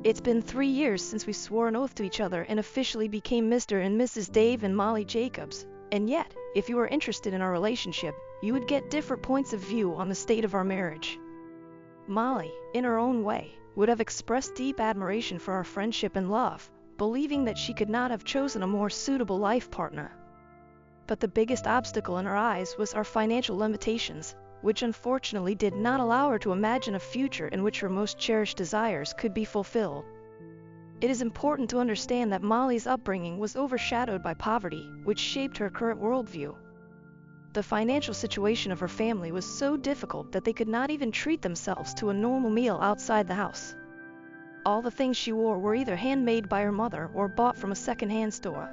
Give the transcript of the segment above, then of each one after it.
It's been 3 years since we swore an oath to each other and officially became Mr. and Mrs. Dave and Molly Jacobs, and yet, if you were interested in our relationship, you would get different points of view on the state of our marriage. Molly, in her own way, would have expressed deep admiration for our friendship and love, believing that she could not have chosen a more suitable life partner. But the biggest obstacle in her eyes was our financial limitations, which unfortunately did not allow her to imagine a future in which her most cherished desires could be fulfilled. It is important to understand that Molly's upbringing was overshadowed by poverty, which shaped her current worldview. The financial situation of her family was so difficult that they could not even treat themselves to a normal meal outside the house. All the things she wore were either handmade by her mother or bought from a second-hand store.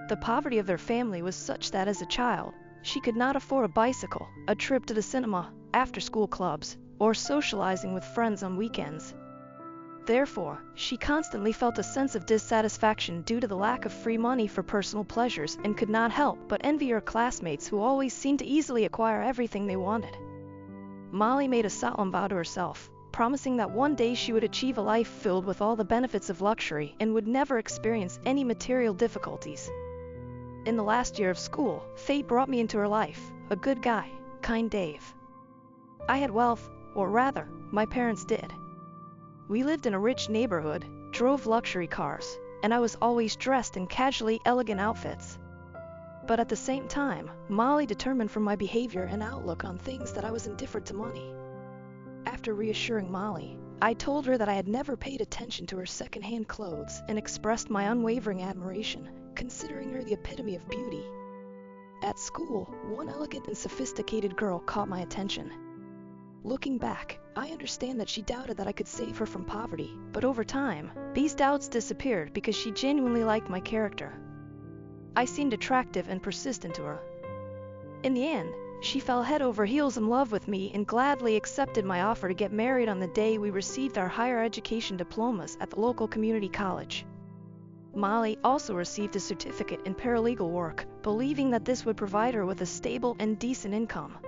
The poverty of their family was such that as a child, she could not afford a bicycle, a trip to the cinema, after-school clubs, or socializing with friends on weekends. Therefore, she constantly felt a sense of dissatisfaction due to the lack of free money for personal pleasures and could not help but envy her classmates who always seemed to easily acquire everything they wanted. Molly made a solemn vow to herself, promising that one day she would achieve a life filled with all the benefits of luxury and would never experience any material difficulties. In the last year of school, fate brought me into her life, a good guy, kind Dave. I had wealth, or rather, my parents did. We lived in a rich neighborhood, drove luxury cars, and I was always dressed in casually elegant outfits. But at the same time, Molly determined from my behavior and outlook on things that I was indifferent to money. After reassuring Molly, I told her that I had never paid attention to her second-hand clothes and expressed my unwavering admiration, considering her the epitome of beauty. At school, one elegant and sophisticated girl caught my attention. Looking back, I understand that she doubted that I could save her from poverty, but over time, these doubts disappeared because she genuinely liked my character. I seemed attractive and persistent to her. In the end, she fell head over heels in love with me and gladly accepted my offer to get married on the day we received our higher education diplomas at the local community college. Molly also received a certificate in paralegal work, believing that this would provide her with a stable and decent income.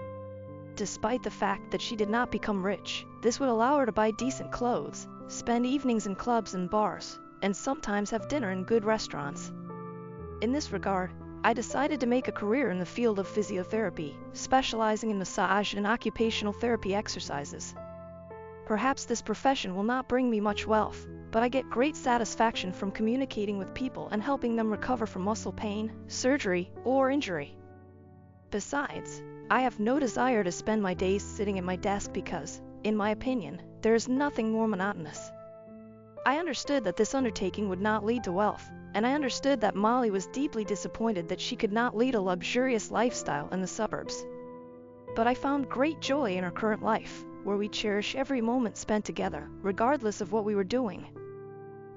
Despite the fact that she did not become rich, this would allow her to buy decent clothes, spend evenings in clubs and bars, and sometimes have dinner in good restaurants. In this regard, I decided to make a career in the field of physiotherapy, specializing in massage and occupational therapy exercises. Perhaps this profession will not bring me much wealth, but I get great satisfaction from communicating with people and helping them recover from muscle pain, surgery, or injury. Besides, I have no desire to spend my days sitting at my desk because, in my opinion, there is nothing more monotonous. I understood that this undertaking would not lead to wealth, and I understood that Molly was deeply disappointed that she could not lead a luxurious lifestyle in the suburbs. But I found great joy in our current life, where we cherish every moment spent together, regardless of what we were doing.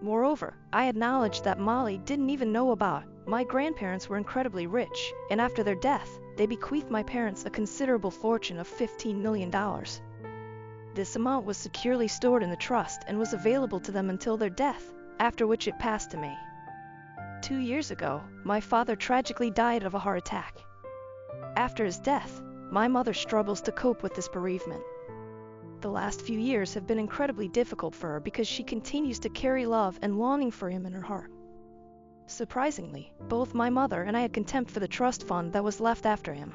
Moreover, I acknowledged that Molly didn't even know about. My grandparents were incredibly rich, and after their death, they bequeathed my parents a considerable fortune of $15 million. This amount was securely stored in the trust and was available to them until their death, after which it passed to me. 2 years ago, my father tragically died of a heart attack. After his death, my mother struggles to cope with this bereavement. The last few years have been incredibly difficult for her because she continues to carry love and longing for him in her heart. Surprisingly, both my mother and I had contempt for the trust fund that was left after him.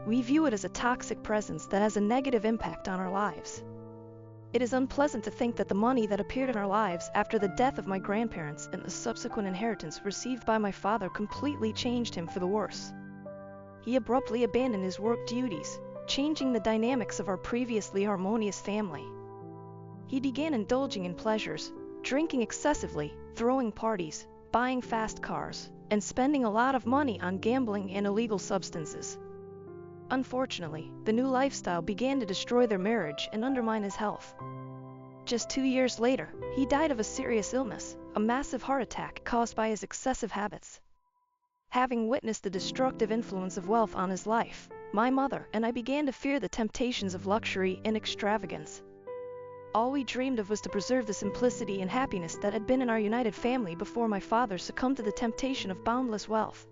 We view it as a toxic presence that has a negative impact on our lives. It is unpleasant to think that the money that appeared in our lives after the death of my grandparents and the subsequent inheritance received by my father completely changed him for the worse. He abruptly abandoned his work duties, changing the dynamics of our previously harmonious family. He began indulging in pleasures, drinking excessively, throwing parties, buying fast cars, and spending a lot of money on gambling and illegal substances. Unfortunately, the new lifestyle began to destroy their marriage and undermine his health. Just 2 years later, he died of a serious illness, a massive heart attack caused by his excessive habits. Having witnessed the destructive influence of wealth on his life, my mother and I began to fear the temptations of luxury and extravagance. All we dreamed of was to preserve the simplicity and happiness that had been in our united family before my father succumbed to the temptation of boundless wealth.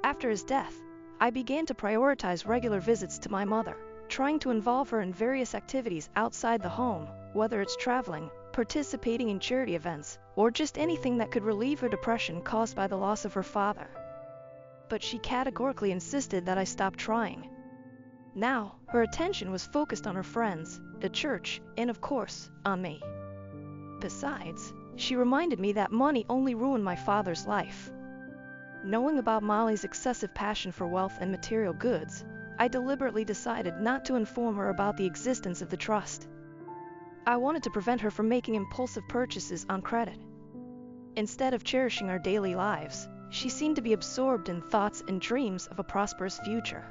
After his death, I began to prioritize regular visits to my mother, trying to involve her in various activities outside the home, whether it's traveling, participating in charity events, or just anything that could relieve her depression caused by the loss of her father. But she categorically insisted that I stop trying. Now, her attention was focused on her friends, the church, and of course, on me. Besides, she reminded me that money only ruined my father's life. Knowing about Molly's excessive passion for wealth and material goods, I deliberately decided not to inform her about the existence of the trust. I wanted to prevent her from making impulsive purchases on credit. Instead of cherishing our daily lives, she seemed to be absorbed in thoughts and dreams of a prosperous future.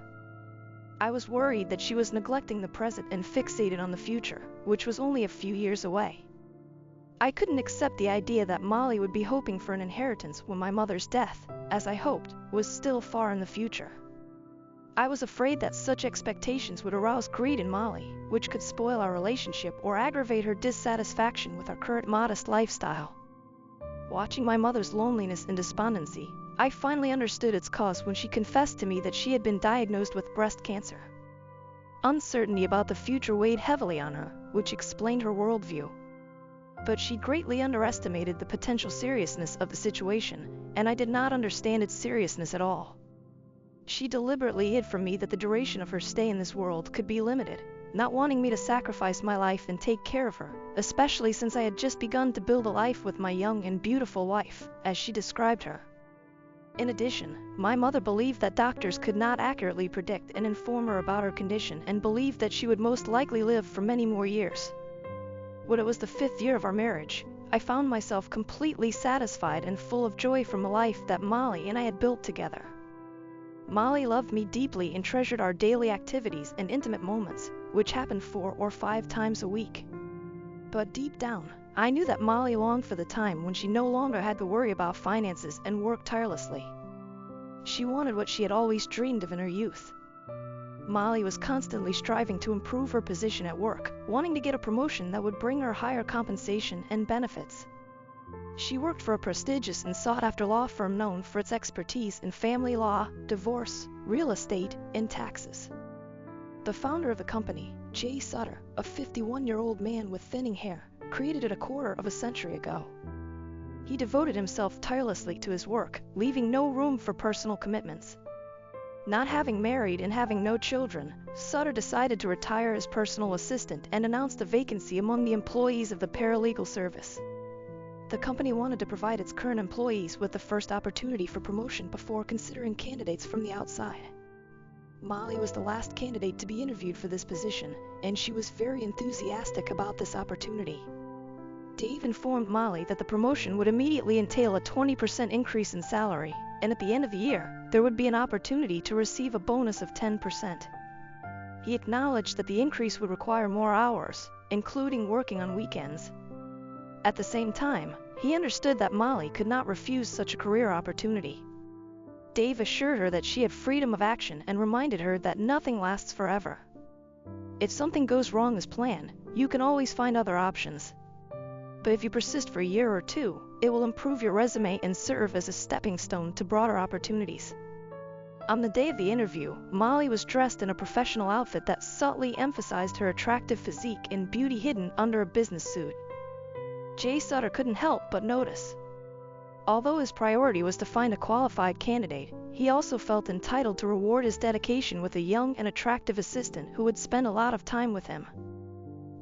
I was worried that she was neglecting the present and fixated on the future, which was only a few years away. I couldn't accept the idea that Molly would be hoping for an inheritance when my mother's death, as I hoped, was still far in the future. I was afraid that such expectations would arouse greed in Molly, which could spoil our relationship or aggravate her dissatisfaction with our current modest lifestyle. Watching my mother's loneliness and despondency, I finally understood its cause when she confessed to me that she had been diagnosed with breast cancer. Uncertainty about the future weighed heavily on her, which explained her worldview. But she greatly underestimated the potential seriousness of the situation, and I did not understand its seriousness at all. She deliberately hid from me that the duration of her stay in this world could be limited, not wanting me to sacrifice my life and take care of her, especially since I had just begun to build a life with my young and beautiful wife, as she described her. In addition, my mother believed that doctors could not accurately predict and inform her about her condition and believed that she would most likely live for many more years. When it was the 5th year of our marriage, I found myself completely satisfied and full of joy from the life that Molly and I had built together. Molly loved me deeply and treasured our daily activities and intimate moments, which happened 4 or 5 times a week. But deep down, I knew that Molly longed for the time when she no longer had to worry about finances and work tirelessly. She wanted what she had always dreamed of in her youth. Molly was constantly striving to improve her position at work, wanting to get a promotion that would bring her higher compensation and benefits. She worked for a prestigious and sought-after law firm known for its expertise in family law, divorce, real estate, and taxes. The founder of the company, Jay Sutter, a 51-year-old man with thinning hair, created it a quarter of a century ago. He devoted himself tirelessly to his work, leaving no room for personal commitments. Not having married and having no children, Sutter decided to retire as personal assistant and announced a vacancy among the employees of the paralegal service. The company wanted to provide its current employees with the first opportunity for promotion before considering candidates from the outside. Molly was the last candidate to be interviewed for this position, and she was very enthusiastic about this opportunity. Dave informed Molly that the promotion would immediately entail a 20% increase in salary, and at the end of the year, there would be an opportunity to receive a bonus of 10%. He acknowledged that the increase would require more hours, including working on weekends. At the same time, he understood that Molly could not refuse such a career opportunity. Dave assured her that she had freedom of action and reminded her that nothing lasts forever. If something goes wrong as planned, you can always find other options. But if you persist for a year or 2, it will improve your resume and serve as a stepping stone to broader opportunities. On the day of the interview, Molly was dressed in a professional outfit that subtly emphasized her attractive physique and beauty hidden under a business suit. Jay Sutter couldn't help but notice. Although his priority was to find a qualified candidate, he also felt entitled to reward his dedication with a young and attractive assistant who would spend a lot of time with him.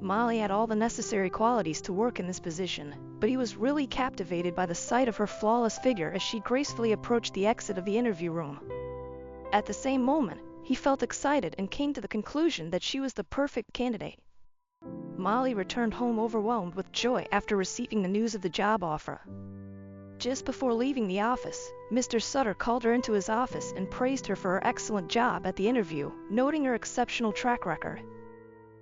Molly had all the necessary qualities to work in this position, but he was really captivated by the sight of her flawless figure as she gracefully approached the exit of the interview room. At the same moment, he felt excited and came to the conclusion that she was the perfect candidate. Molly returned home overwhelmed with joy after receiving the news of the job offer. Just before leaving the office, Mr. Sutter called her into his office and praised her for her excellent job at the interview, noting her exceptional track record.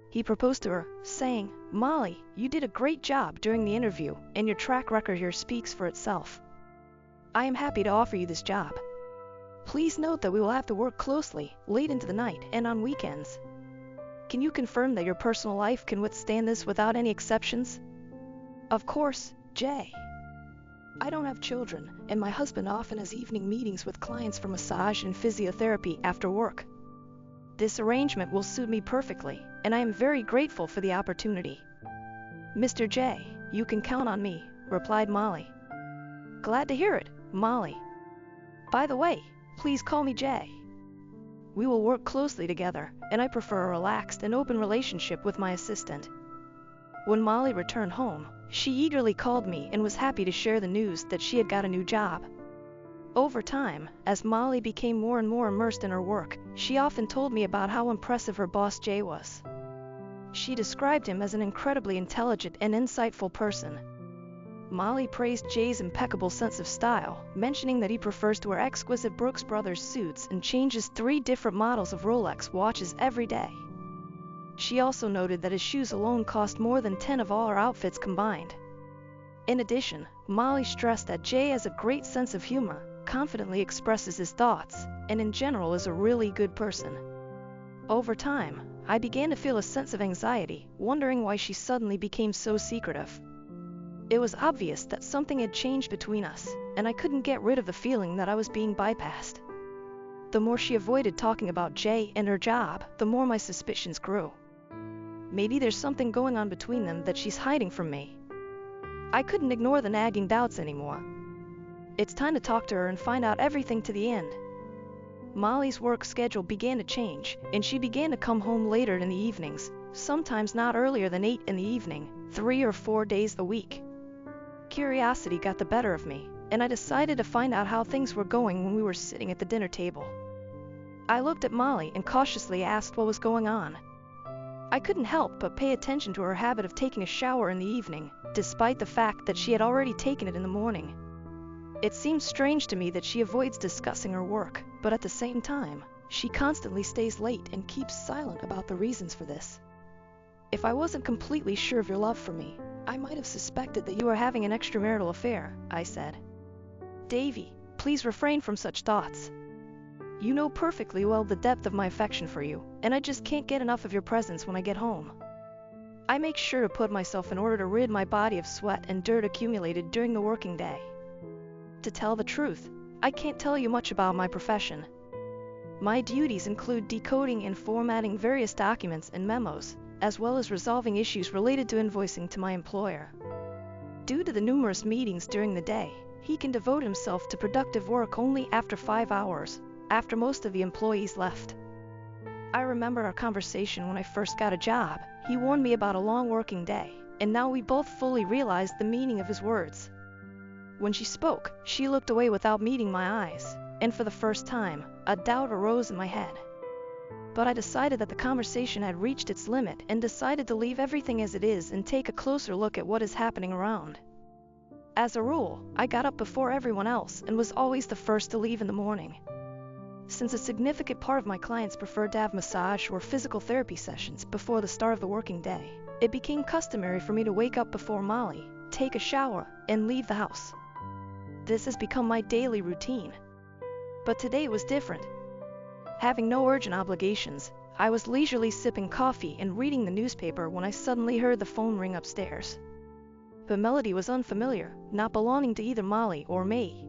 He proposed to her, saying, "Molly, you did a great job during the interview, and your track record here speaks for itself. I am happy to offer you this job. Please note that we will have to work closely, late into the night, and on weekends. Can you confirm that your personal life can withstand this without any exceptions?" "Of course, Jay. I don't have children, and my husband often has evening meetings with clients for massage and physiotherapy after work. This arrangement will suit me perfectly, and I am very grateful for the opportunity. Mr. J, "You can count on me," replied Molly. "Glad to hear it, Molly. By the way, please call me Jay. We will work closely together, and I prefer a relaxed and open relationship with my assistant." When Molly returned home, she eagerly called me and was happy to share the news that she had got a new job. Over time, as Molly became more and more immersed in her work, she often told me about how impressive her boss Jay was. She described him as an incredibly intelligent and insightful person. Molly praised Jay's impeccable sense of style, mentioning that he prefers to wear exquisite Brooks Brothers suits and changes 3 different models of Rolex watches every day. She also noted that his shoes alone cost more than 10 of all her outfits combined. In addition, Molly stressed that Jay has a great sense of humor, confidently expresses his thoughts, and in general is a really good person. Over time, I began to feel a sense of anxiety, wondering why she suddenly became so secretive. It was obvious that something had changed between us, and I couldn't get rid of the feeling that I was being bypassed. The more she avoided talking about Jay and her job, the more my suspicions grew. Maybe there's something going on between them that she's hiding from me. I couldn't ignore the nagging doubts anymore. It's time to talk to her and find out everything to the end. Molly's work schedule began to change, and she began to come home later in the evenings, sometimes not earlier than 8 in the evening, 3 or 4 days a week. Curiosity got the better of me, and I decided to find out how things were going when we were sitting at the dinner table. I looked at Molly and cautiously asked what was going on. I couldn't help but pay attention to her habit of taking a shower in the evening, despite the fact that she had already taken it in the morning. It seemed strange to me that she avoids discussing her work, but at the same time, she constantly stays late and keeps silent about the reasons for this. "If I wasn't completely sure of your love for me, I might have suspected that you were having an extramarital affair," I said. "Davy, please refrain from such thoughts. You know perfectly well the depth of my affection for you, and I just can't get enough of your presence when I get home. I make sure to put myself in order to rid my body of sweat and dirt accumulated during the working day. To tell the truth, I can't tell you much about my profession. My duties include decoding and formatting various documents and memos, as well as resolving issues related to invoicing to my employer. Due to the numerous meetings during the day, he can devote himself to productive work only after 5 hours, after most of the employees left. I remember our conversation when I first got a job. He warned me about a long working day, and now we both fully realized the meaning of his words. When she spoke, she looked away without meeting my eyes, and for the first time, a doubt arose in my head. But I decided that the conversation had reached its limit and decided to leave everything as it is and take a closer look at what is happening around. As a rule, I got up before everyone else and was always the first to leave in the morning. Since a significant part of my clients preferred to have massage or physical therapy sessions before the start of the working day, it became customary for me to wake up before Molly, take a shower, and leave the house. This has become my daily routine. But today was different. Having no urgent obligations, I was leisurely sipping coffee and reading the newspaper when I suddenly heard the phone ring upstairs. The melody was unfamiliar, not belonging to either Molly or me.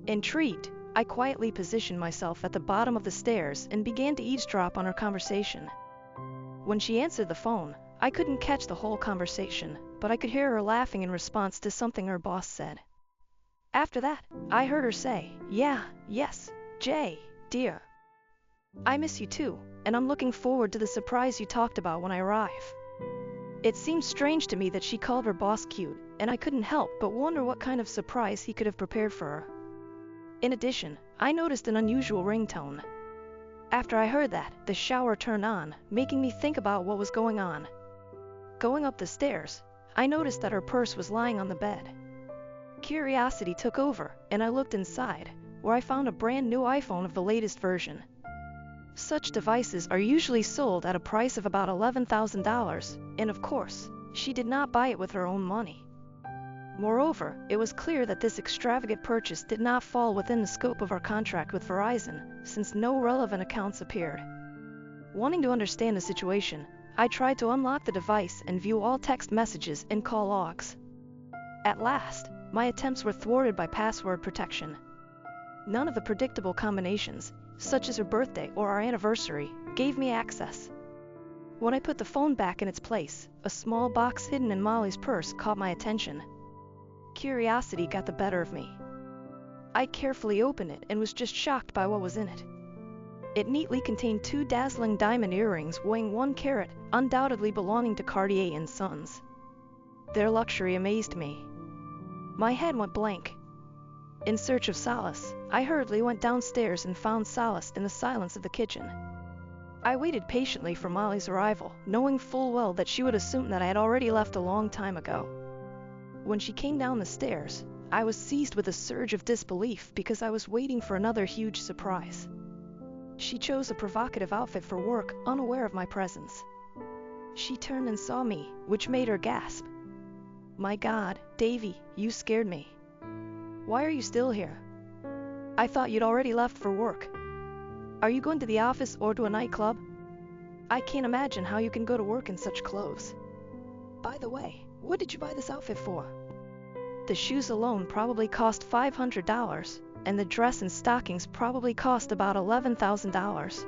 Intrigued, I quietly positioned myself at the bottom of the stairs and began to eavesdrop on her conversation. When she answered the phone, I couldn't catch the whole conversation, but I could hear her laughing in response to something her boss said. After that, I heard her say, "Yes, Jay, dear. I miss you too, and I'm looking forward to the surprise you talked about when I arrive." It seemed strange to me that she called her boss cute, and I couldn't help but wonder what kind of surprise he could have prepared for her. In addition, I noticed an unusual ringtone. After I heard that, the shower turned on, making me think about what was going on. Going up the stairs, I noticed that her purse was lying on the bed. Curiosity took over, and I looked inside, where I found a brand new iPhone of the latest version. Such devices are usually sold at a price of about $11,000, and of course, she did not buy it with her own money. Moreover, it was clear that this extravagant purchase did not fall within the scope of our contract with Verizon, since no relevant accounts appeared. Wanting to understand the situation, I tried to unlock the device and view all text messages and call logs. At last, my attempts were thwarted by password protection. None of the predictable combinations, such as her birthday or our anniversary, gave me access. When I put the phone back in its place, a small box hidden in Molly's purse caught my attention. Curiosity got the better of me. I carefully opened it and was just shocked by what was in it. It neatly contained 2 dazzling diamond earrings weighing 1 carat, undoubtedly belonging to Cartier & Sons. Their luxury amazed me. My head went blank. In search of solace, I hurriedly went downstairs and found solace in the silence of the kitchen. I waited patiently for Molly's arrival, knowing full well that she would assume that I had already left a long time ago. When she came down the stairs, I was seized with a surge of disbelief because I was waiting for another huge surprise. She chose a provocative outfit for work, unaware of my presence. She turned and saw me, which made her gasp. "My God, Davy, you scared me. Why are you still here? I thought you'd already left for work. Are you going to the office or to a nightclub? I can't imagine how you can go to work in such clothes. By the way, what did you buy this outfit for? The shoes alone probably cost $500, and the dress and stockings probably cost about $11,000.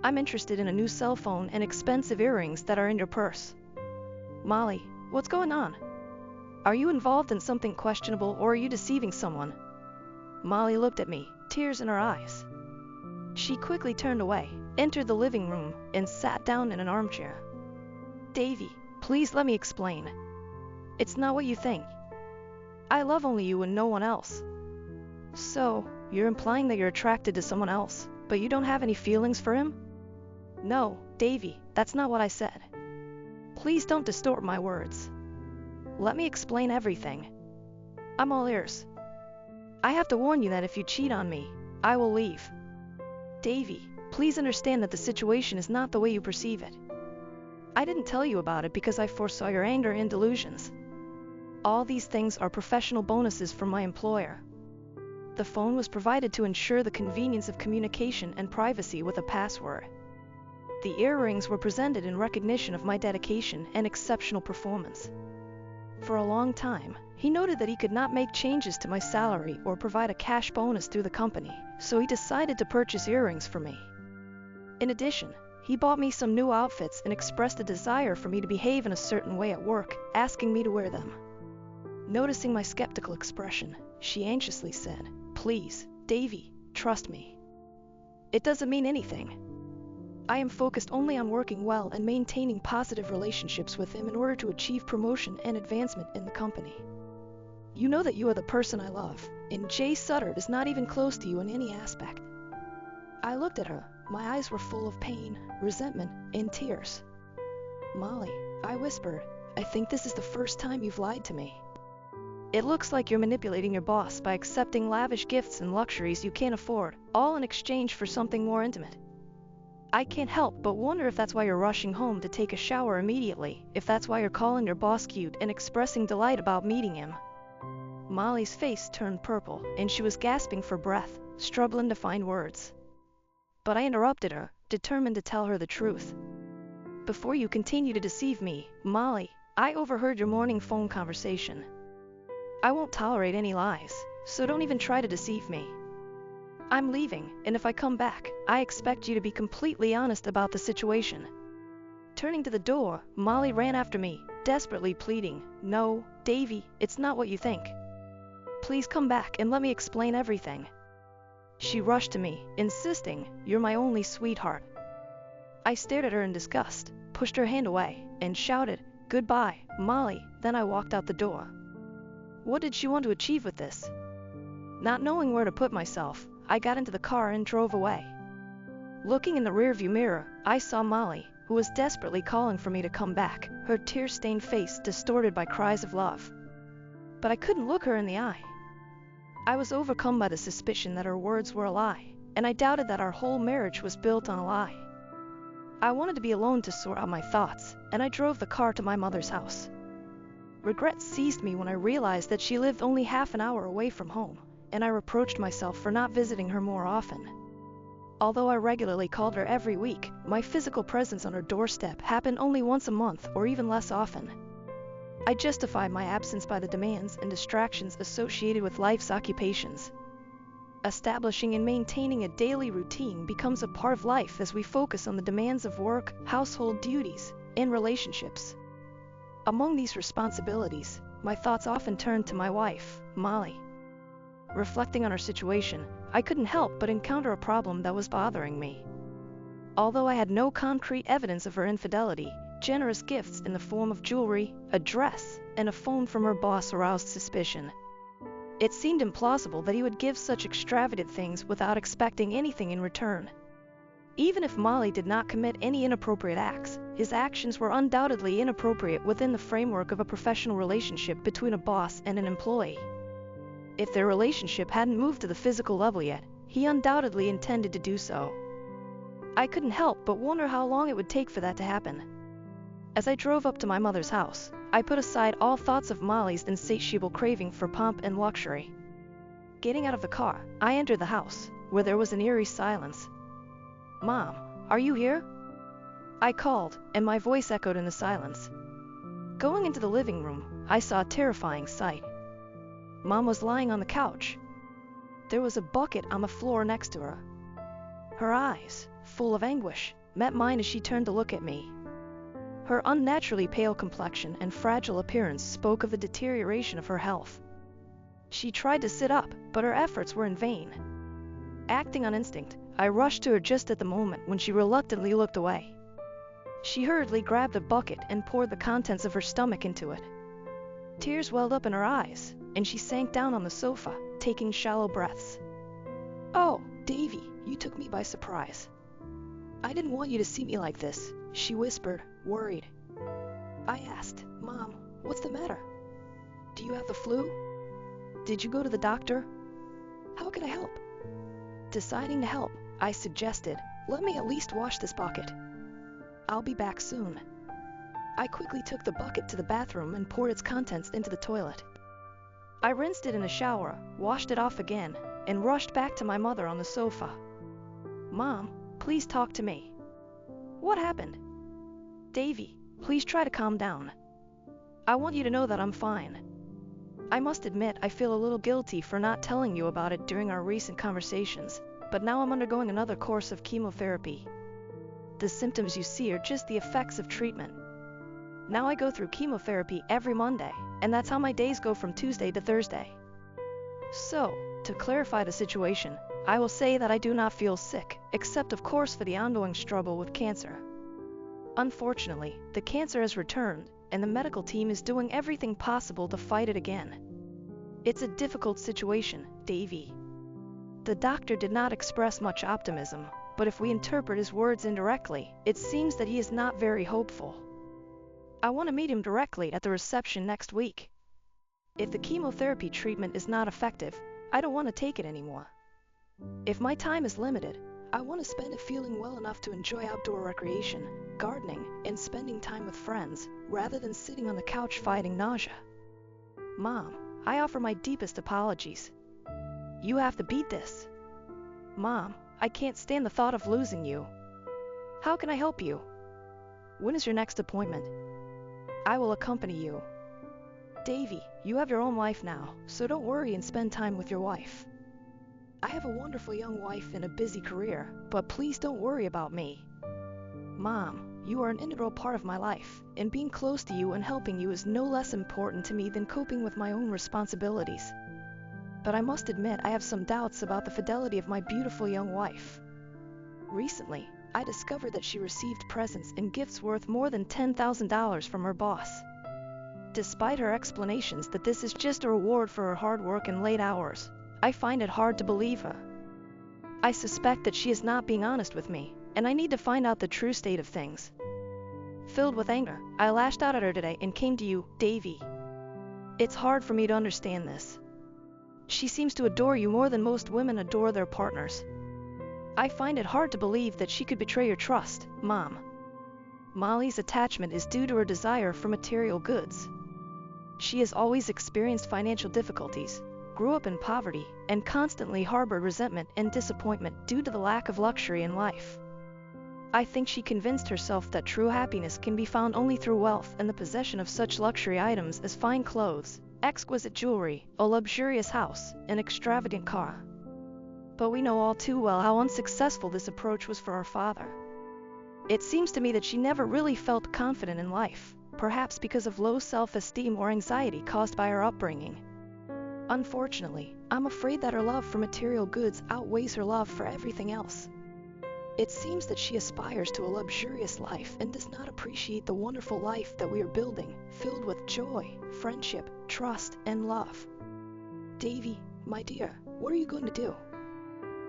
I'm interested in a new cell phone and expensive earrings that are in your purse. Molly, what's going on? Are you involved in something questionable or are you deceiving someone?" Molly looked at me, tears in her eyes. She quickly turned away, entered the living room, and sat down in an armchair. "Davy, please let me explain. It's not what you think. I love only you and no one else." "So, you're implying that you're attracted to someone else, but you don't have any feelings for him?" "No, Davy, that's not what I said. Please don't distort my words. Let me explain everything. I'm all ears. I have to warn you that if you cheat on me, I will leave. Davy, please understand that the situation is not the way you perceive it. I didn't tell you about it because I foresaw your anger and delusions. All these things are professional bonuses from my employer. The phone was provided to ensure the convenience of communication and privacy with a password. The earrings were presented in recognition of my dedication and exceptional performance. For a long time, he noted that he could not make changes to my salary or provide a cash bonus through the company, so he decided to purchase earrings for me. In addition, he bought me some new outfits and expressed a desire for me to behave in a certain way at work, asking me to wear them. Noticing my skeptical expression, she anxiously said, "Please, Davy, trust me. It doesn't mean anything. I am focused only on working well and maintaining positive relationships with him in order to achieve promotion and advancement in the company. You know that you are the person I love, and Jay Sutter is not even close to you in any aspect." I looked at her. My eyes were full of pain, resentment, and tears. "Molly," I whispered, "I think this is the first time you've lied to me. It looks like you're manipulating your boss by accepting lavish gifts and luxuries you can't afford, all in exchange for something more intimate. I can't help but wonder if that's why you're rushing home to take a shower immediately, if that's why you're calling your boss cute and expressing delight about meeting him." Molly's face turned purple, and she was gasping for breath, struggling to find words. But I interrupted her, determined to tell her the truth. "Before you continue to deceive me, Molly, I overheard your morning phone conversation. I won't tolerate any lies, so don't even try to deceive me. I'm leaving, and if I come back, I expect you to be completely honest about the situation." Turning to the door, Molly ran after me, desperately pleading, "No, Davy, it's not what you think. Please come back and let me explain everything." She rushed to me, insisting, "You're my only sweetheart." I stared at her in disgust, pushed her hand away, and shouted, "Goodbye, Molly," then I walked out the door. What did she want to achieve with this? Not knowing where to put myself, I got into the car and drove away. Looking in the rearview mirror, I saw Molly, who was desperately calling for me to come back, her tear-stained face distorted by cries of love. But I couldn't look her in the eye. I was overcome by the suspicion that her words were a lie, and I doubted that our whole marriage was built on a lie. I wanted to be alone to sort out my thoughts, and I drove the car to my mother's house. Regret seized me when I realized that she lived only half an hour away from home, and I reproached myself for not visiting her more often. Although I regularly called her every week, my physical presence on her doorstep happened only once a month or even less often. I justified my absence by the demands and distractions associated with life's occupations. Establishing and maintaining a daily routine becomes a part of life as we focus on the demands of work, household duties, and relationships. Among these responsibilities, my thoughts often turn to my wife, Molly. Reflecting on her situation, I couldn't help but encounter a problem that was bothering me. Although I had no concrete evidence of her infidelity, generous gifts in the form of jewelry, a dress, and a phone from her boss aroused suspicion. It seemed implausible that he would give such extravagant things without expecting anything in return. Even if Molly did not commit any inappropriate acts, his actions were undoubtedly inappropriate within the framework of a professional relationship between a boss and an employee. If their relationship hadn't moved to the physical level yet, he undoubtedly intended to do so. I couldn't help but wonder how long it would take for that to happen. As I drove up to my mother's house, I put aside all thoughts of Molly's insatiable craving for pomp and luxury. Getting out of the car, I entered the house, where there was an eerie silence. "Mom, are you here?" I called, and my voice echoed in the silence. Going into the living room, I saw a terrifying sight. Mom was lying on the couch. There was a bucket on the floor next to her. Her eyes, full of anguish, met mine as she turned to look at me. Her unnaturally pale complexion and fragile appearance spoke of the deterioration of her health. She tried to sit up, but her efforts were in vain. Acting on instinct, I rushed to her just at the moment when she reluctantly looked away. She hurriedly grabbed the bucket and poured the contents of her stomach into it. Tears welled up in her eyes, and she sank down on the sofa, taking shallow breaths. "Oh, Davy, you took me by surprise. I didn't want you to see me like this," she whispered, worried. I asked, "Mom, what's the matter? Do you have the flu? Did you go to the doctor? How can I help?" Deciding to help, I suggested, "Let me at least wash this bucket. I'll be back soon." I quickly took the bucket to the bathroom and poured its contents into the toilet. I rinsed it in the shower, washed it off again, and rushed back to my mother on the sofa. "Mom, please talk to me. What happened? Davy, please try to calm down. I want you to know that I'm fine. I must admit I feel a little guilty for not telling you about it during our recent conversations, but now I'm undergoing another course of chemotherapy. The symptoms you see are just the effects of treatment. Now I go through chemotherapy every Monday, and that's how my days go from Tuesday to Thursday. So, to clarify the situation, I will say that I do not feel sick, except of course for the ongoing struggle with cancer. Unfortunately, the cancer has returned, and the medical team is doing everything possible to fight it again. It's a difficult situation, Davy." The doctor did not express much optimism, but if we interpret his words indirectly, it seems that he is not very hopeful. "I want to meet him directly at the reception next week. If the chemotherapy treatment is not effective, I don't want to take it anymore. If my time is limited, I want to spend it feeling well enough to enjoy outdoor recreation, gardening, and spending time with friends, rather than sitting on the couch fighting nausea. Mom, I offer my deepest apologies. You have to beat this. Mom, I can't stand the thought of losing you. How can I help you? When is your next appointment? I will accompany you. Davy, you have your own life now, so don't worry and spend time with your wife. I have a wonderful young wife and a busy career, but please don't worry about me. Mom, you are an integral part of my life, and being close to you and helping you is no less important to me than coping with my own responsibilities. But I must admit I have some doubts about the fidelity of my beautiful young wife. Recently, I discovered that she received presents and gifts worth more than $10,000 from her boss. Despite her explanations that this is just a reward for her hard work and late hours, I find it hard to believe her. I suspect that she is not being honest with me, and I need to find out the true state of things. Filled with anger, I lashed out at her today and came to you, Davy. It's hard for me to understand this. She seems to adore you more than most women adore their partners. I find it hard to believe that she could betray your trust, Mom. Molly's attachment is due to her desire for material goods. She has always experienced financial difficulties, grew up in poverty, and constantly harbored resentment and disappointment due to the lack of luxury in life. I think she convinced herself that true happiness can be found only through wealth and the possession of such luxury items as fine clothes, exquisite jewelry, a luxurious house, an extravagant car. But we know all too well how unsuccessful this approach was for our father. It seems to me that she never really felt confident in life, perhaps because of low self-esteem or anxiety caused by her upbringing. Unfortunately, I'm afraid that her love for material goods outweighs her love for everything else. It seems that she aspires to a luxurious life and does not appreciate the wonderful life that we are building, filled with joy, friendship, trust, and love. Davy, my dear, what are you going to do?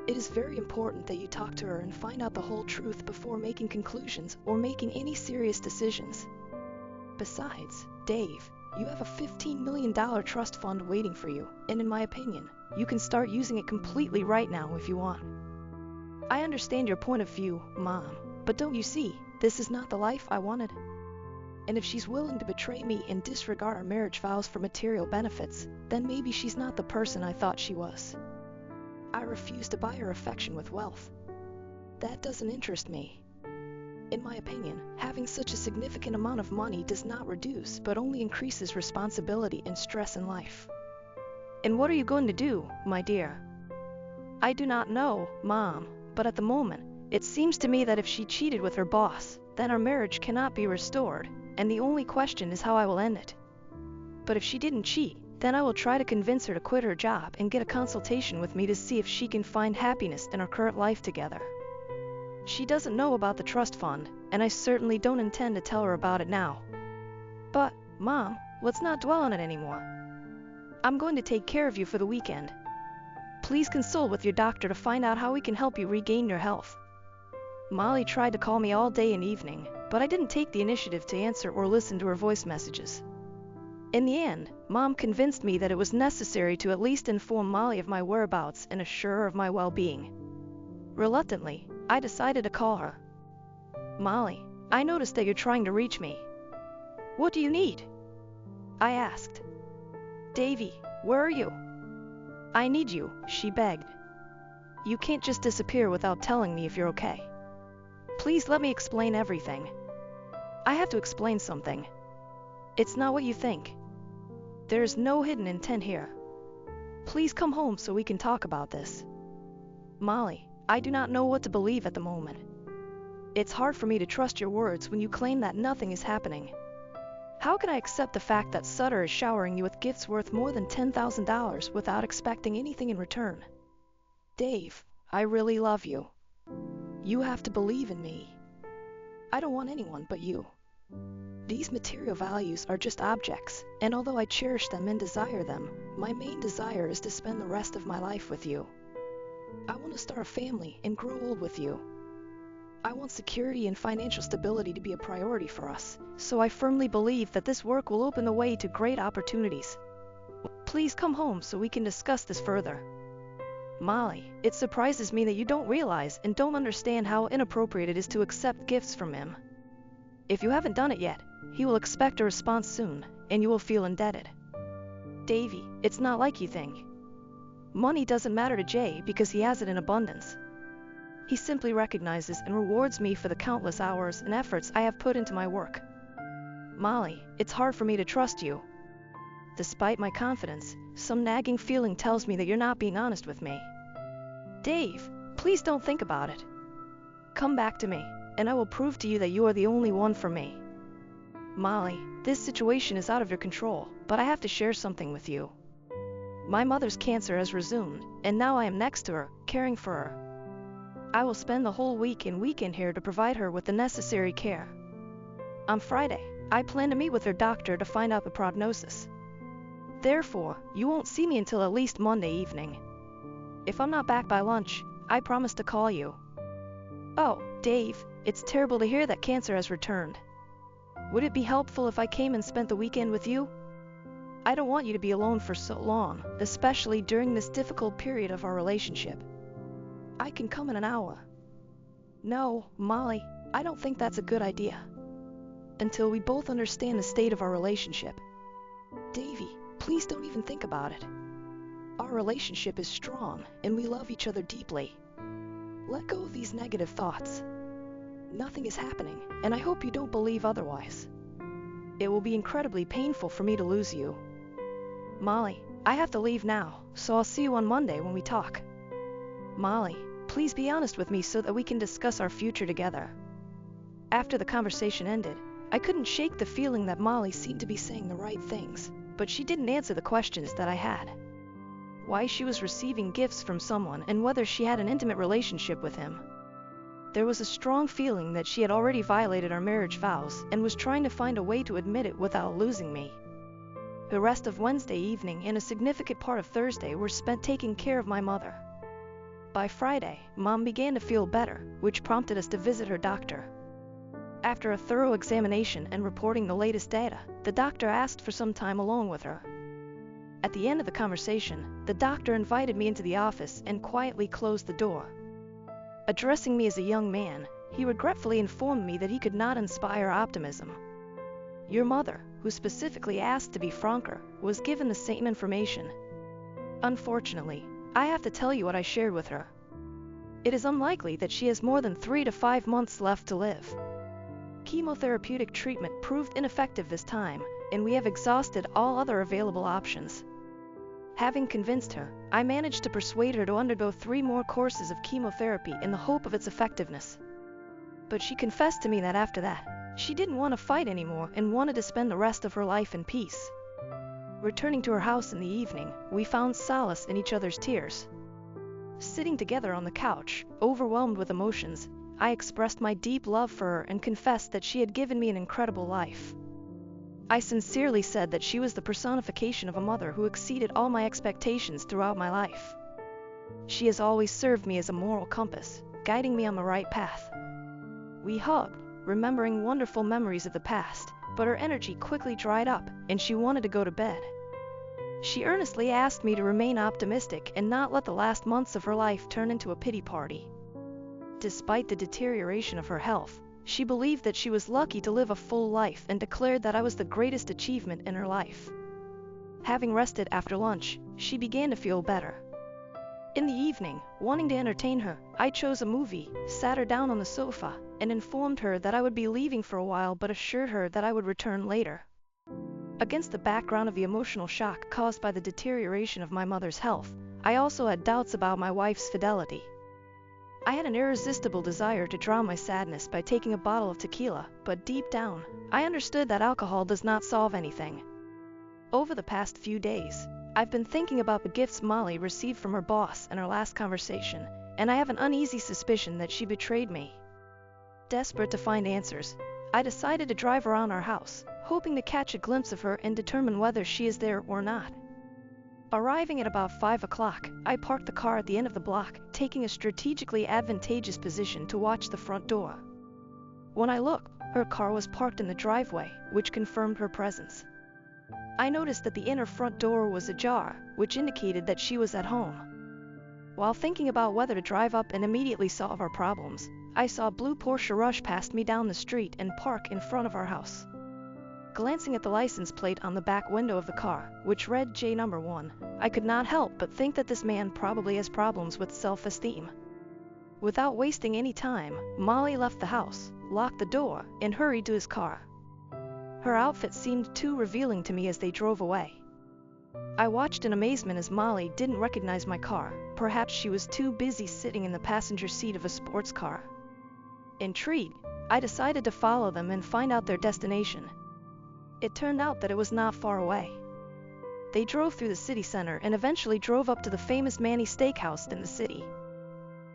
It is very important that you talk to her and find out the whole truth before making conclusions or making any serious decisions. Besides, Dave, you have a $15 million trust fund waiting for you, and in my opinion, you can start using it completely right now if you want. I understand your point of view, Mom, but don't you see, this is not the life I wanted? And if she's willing to betray me and disregard our marriage vows for material benefits, then maybe she's not the person I thought she was. I refuse to buy her affection with wealth. That doesn't interest me. In my opinion, having such a significant amount of money does not reduce, but only increases responsibility and stress in life. And what are you going to do, my dear? I do not know, Mom, but at the moment, it seems to me that if she cheated with her boss, then our marriage cannot be restored, and the only question is how I will end it. But if she didn't cheat, then I will try to convince her to quit her job and get a consultation with me to see if she can find happiness in our current life together. She doesn't know about the trust fund, and I certainly don't intend to tell her about it now. But, Mom, let's not dwell on it anymore. I'm going to take care of you for the weekend. Please consult with your doctor to find out how we can help you regain your health. Molly tried to call me all day and evening, but I didn't take the initiative to answer or listen to her voice messages. In the end, Mom convinced me that it was necessary to at least inform Molly of my whereabouts and assure her of my well-being. Reluctantly, I decided to call her. Molly, I noticed that you're trying to reach me. What do you need? I asked. Davy, where are you? I need you, she begged. You can't just disappear without telling me if you're okay. Please let me explain everything. I have to explain something. It's not what you think. There is no hidden intent here. Please come home so we can talk about this. Molly, I do not know what to believe at the moment. It's hard for me to trust your words when you claim that nothing is happening. How can I accept the fact that Sutter is showering you with gifts worth more than $10,000 without expecting anything in return? Dave, I really love you. You have to believe in me. I don't want anyone but you. These material values are just objects, and although I cherish them and desire them, my main desire is to spend the rest of my life with you. I want to start a family and grow old with you. I want security and financial stability to be a priority for us, so I firmly believe that this work will open the way to great opportunities. Please come home so we can discuss this further. Molly, it surprises me that you don't realize and don't understand how inappropriate it is to accept gifts from him. If you haven't done it yet, he will expect a response soon, and you will feel indebted. Davy, it's not like you think. Money doesn't matter to Jay because he has it in abundance. He simply recognizes and rewards me for the countless hours and efforts I have put into my work. Molly, it's hard for me to trust you. Despite my confidence, some nagging feeling tells me that you're not being honest with me. Dave, please don't think about it. Come back to me, and I will prove to you that you are the only one for me. Molly, this situation is out of your control, but I have to share something with you. My mother's cancer has resumed, and now I am next to her, caring for her. I will spend the whole week and weekend here to provide her with the necessary care. On Friday, I plan to meet with her doctor to find out the prognosis. Therefore, you won't see me until at least Monday evening. If I'm not back by lunch, I promise to call you. Oh, Dave, it's terrible to hear that cancer has returned. Would it be helpful if I came and spent the weekend with you? I don't want you to be alone for so long, especially during this difficult period of our relationship. I can come in an hour. No, Molly, I don't think that's a good idea. Until we both understand the state of our relationship. Davy, please don't even think about it. Our relationship is strong, and we love each other deeply. Let go of these negative thoughts. Nothing is happening, and I hope you don't believe otherwise. It will be incredibly painful for me to lose you. Molly, I have to leave now, so I'll see you on Monday when we talk. "Molly, please be honest with me so that we can discuss our future together." After the conversation ended, I couldn't shake the feeling that Molly seemed to be saying the right things, but she didn't answer the questions that I had. Why she was receiving gifts from someone and whether she had an intimate relationship with him. There was a strong feeling that she had already violated our marriage vows and was trying to find a way to admit it without losing me. The rest of Wednesday evening and a significant part of Thursday were spent taking care of my mother. By Friday, Mom began to feel better, which prompted us to visit her doctor. After a thorough examination and reporting the latest data, the doctor asked for some time alone with her. At the end of the conversation, the doctor invited me into the office and quietly closed the door. Addressing me as a young man, he regretfully informed me that he could not inspire optimism. "Your mother, who specifically asked to be franker, was given the same information. Unfortunately, I have to tell you what I shared with her. It is unlikely that she has more than 3 to 5 months left to live. Chemotherapeutic treatment proved ineffective this time, and we have exhausted all other available options." Having convinced her, I managed to persuade her to undergo 3 more courses of chemotherapy in the hope of its effectiveness. But she confessed to me that after that, she didn't want to fight anymore and wanted to spend the rest of her life in peace. Returning to her house in the evening, we found solace in each other's tears. Sitting together on the couch, overwhelmed with emotions, I expressed my deep love for her and confessed that she had given me an incredible life. I sincerely said that she was the personification of a mother who exceeded all my expectations throughout my life. She has always served me as a moral compass, guiding me on the right path. We hugged, remembering wonderful memories of the past, but her energy quickly dried up, and she wanted to go to bed. She earnestly asked me to remain optimistic and not let the last months of her life turn into a pity party. Despite the deterioration of her health, she believed that she was lucky to live a full life and declared that I was the greatest achievement in her life. Having rested after lunch, she began to feel better. In the evening, wanting to entertain her, I chose a movie, sat her down on the sofa, and informed her that I would be leaving for a while but assured her that I would return later. Against the background of the emotional shock caused by the deterioration of my mother's health, I also had doubts about my wife's fidelity. I had an irresistible desire to drown my sadness by taking a bottle of tequila, but deep down, I understood that alcohol does not solve anything. Over the past few days, I've been thinking about the gifts Molly received from her boss in our last conversation, and I have an uneasy suspicion that she betrayed me. Desperate to find answers, I decided to drive around our house, hoping to catch a glimpse of her and determine whether she is there or not. Arriving at about 5 o'clock, I parked the car at the end of the block, taking a strategically advantageous position to watch the front door. When I looked, her car was parked in the driveway, which confirmed her presence. I noticed that the inner front door was ajar, which indicated that she was at home. While thinking about whether to drive up and immediately solve our problems, I saw a blue Porsche rush past me down the street and park in front of our house. Glancing at the license plate on the back window of the car, which read J number 1, I could not help but think that this man probably has problems with self-esteem. Without wasting any time, Molly left the house, locked the door, and hurried to his car. Her outfit seemed too revealing to me as they drove away. I watched in amazement as Molly didn't recognize my car. Perhaps she was too busy sitting in the passenger seat of a sports car. Intrigued, I decided to follow them and find out their destination. It turned out that it was not far away. They drove through the city center and eventually drove up to the famous Manny's Steakhouse in the city.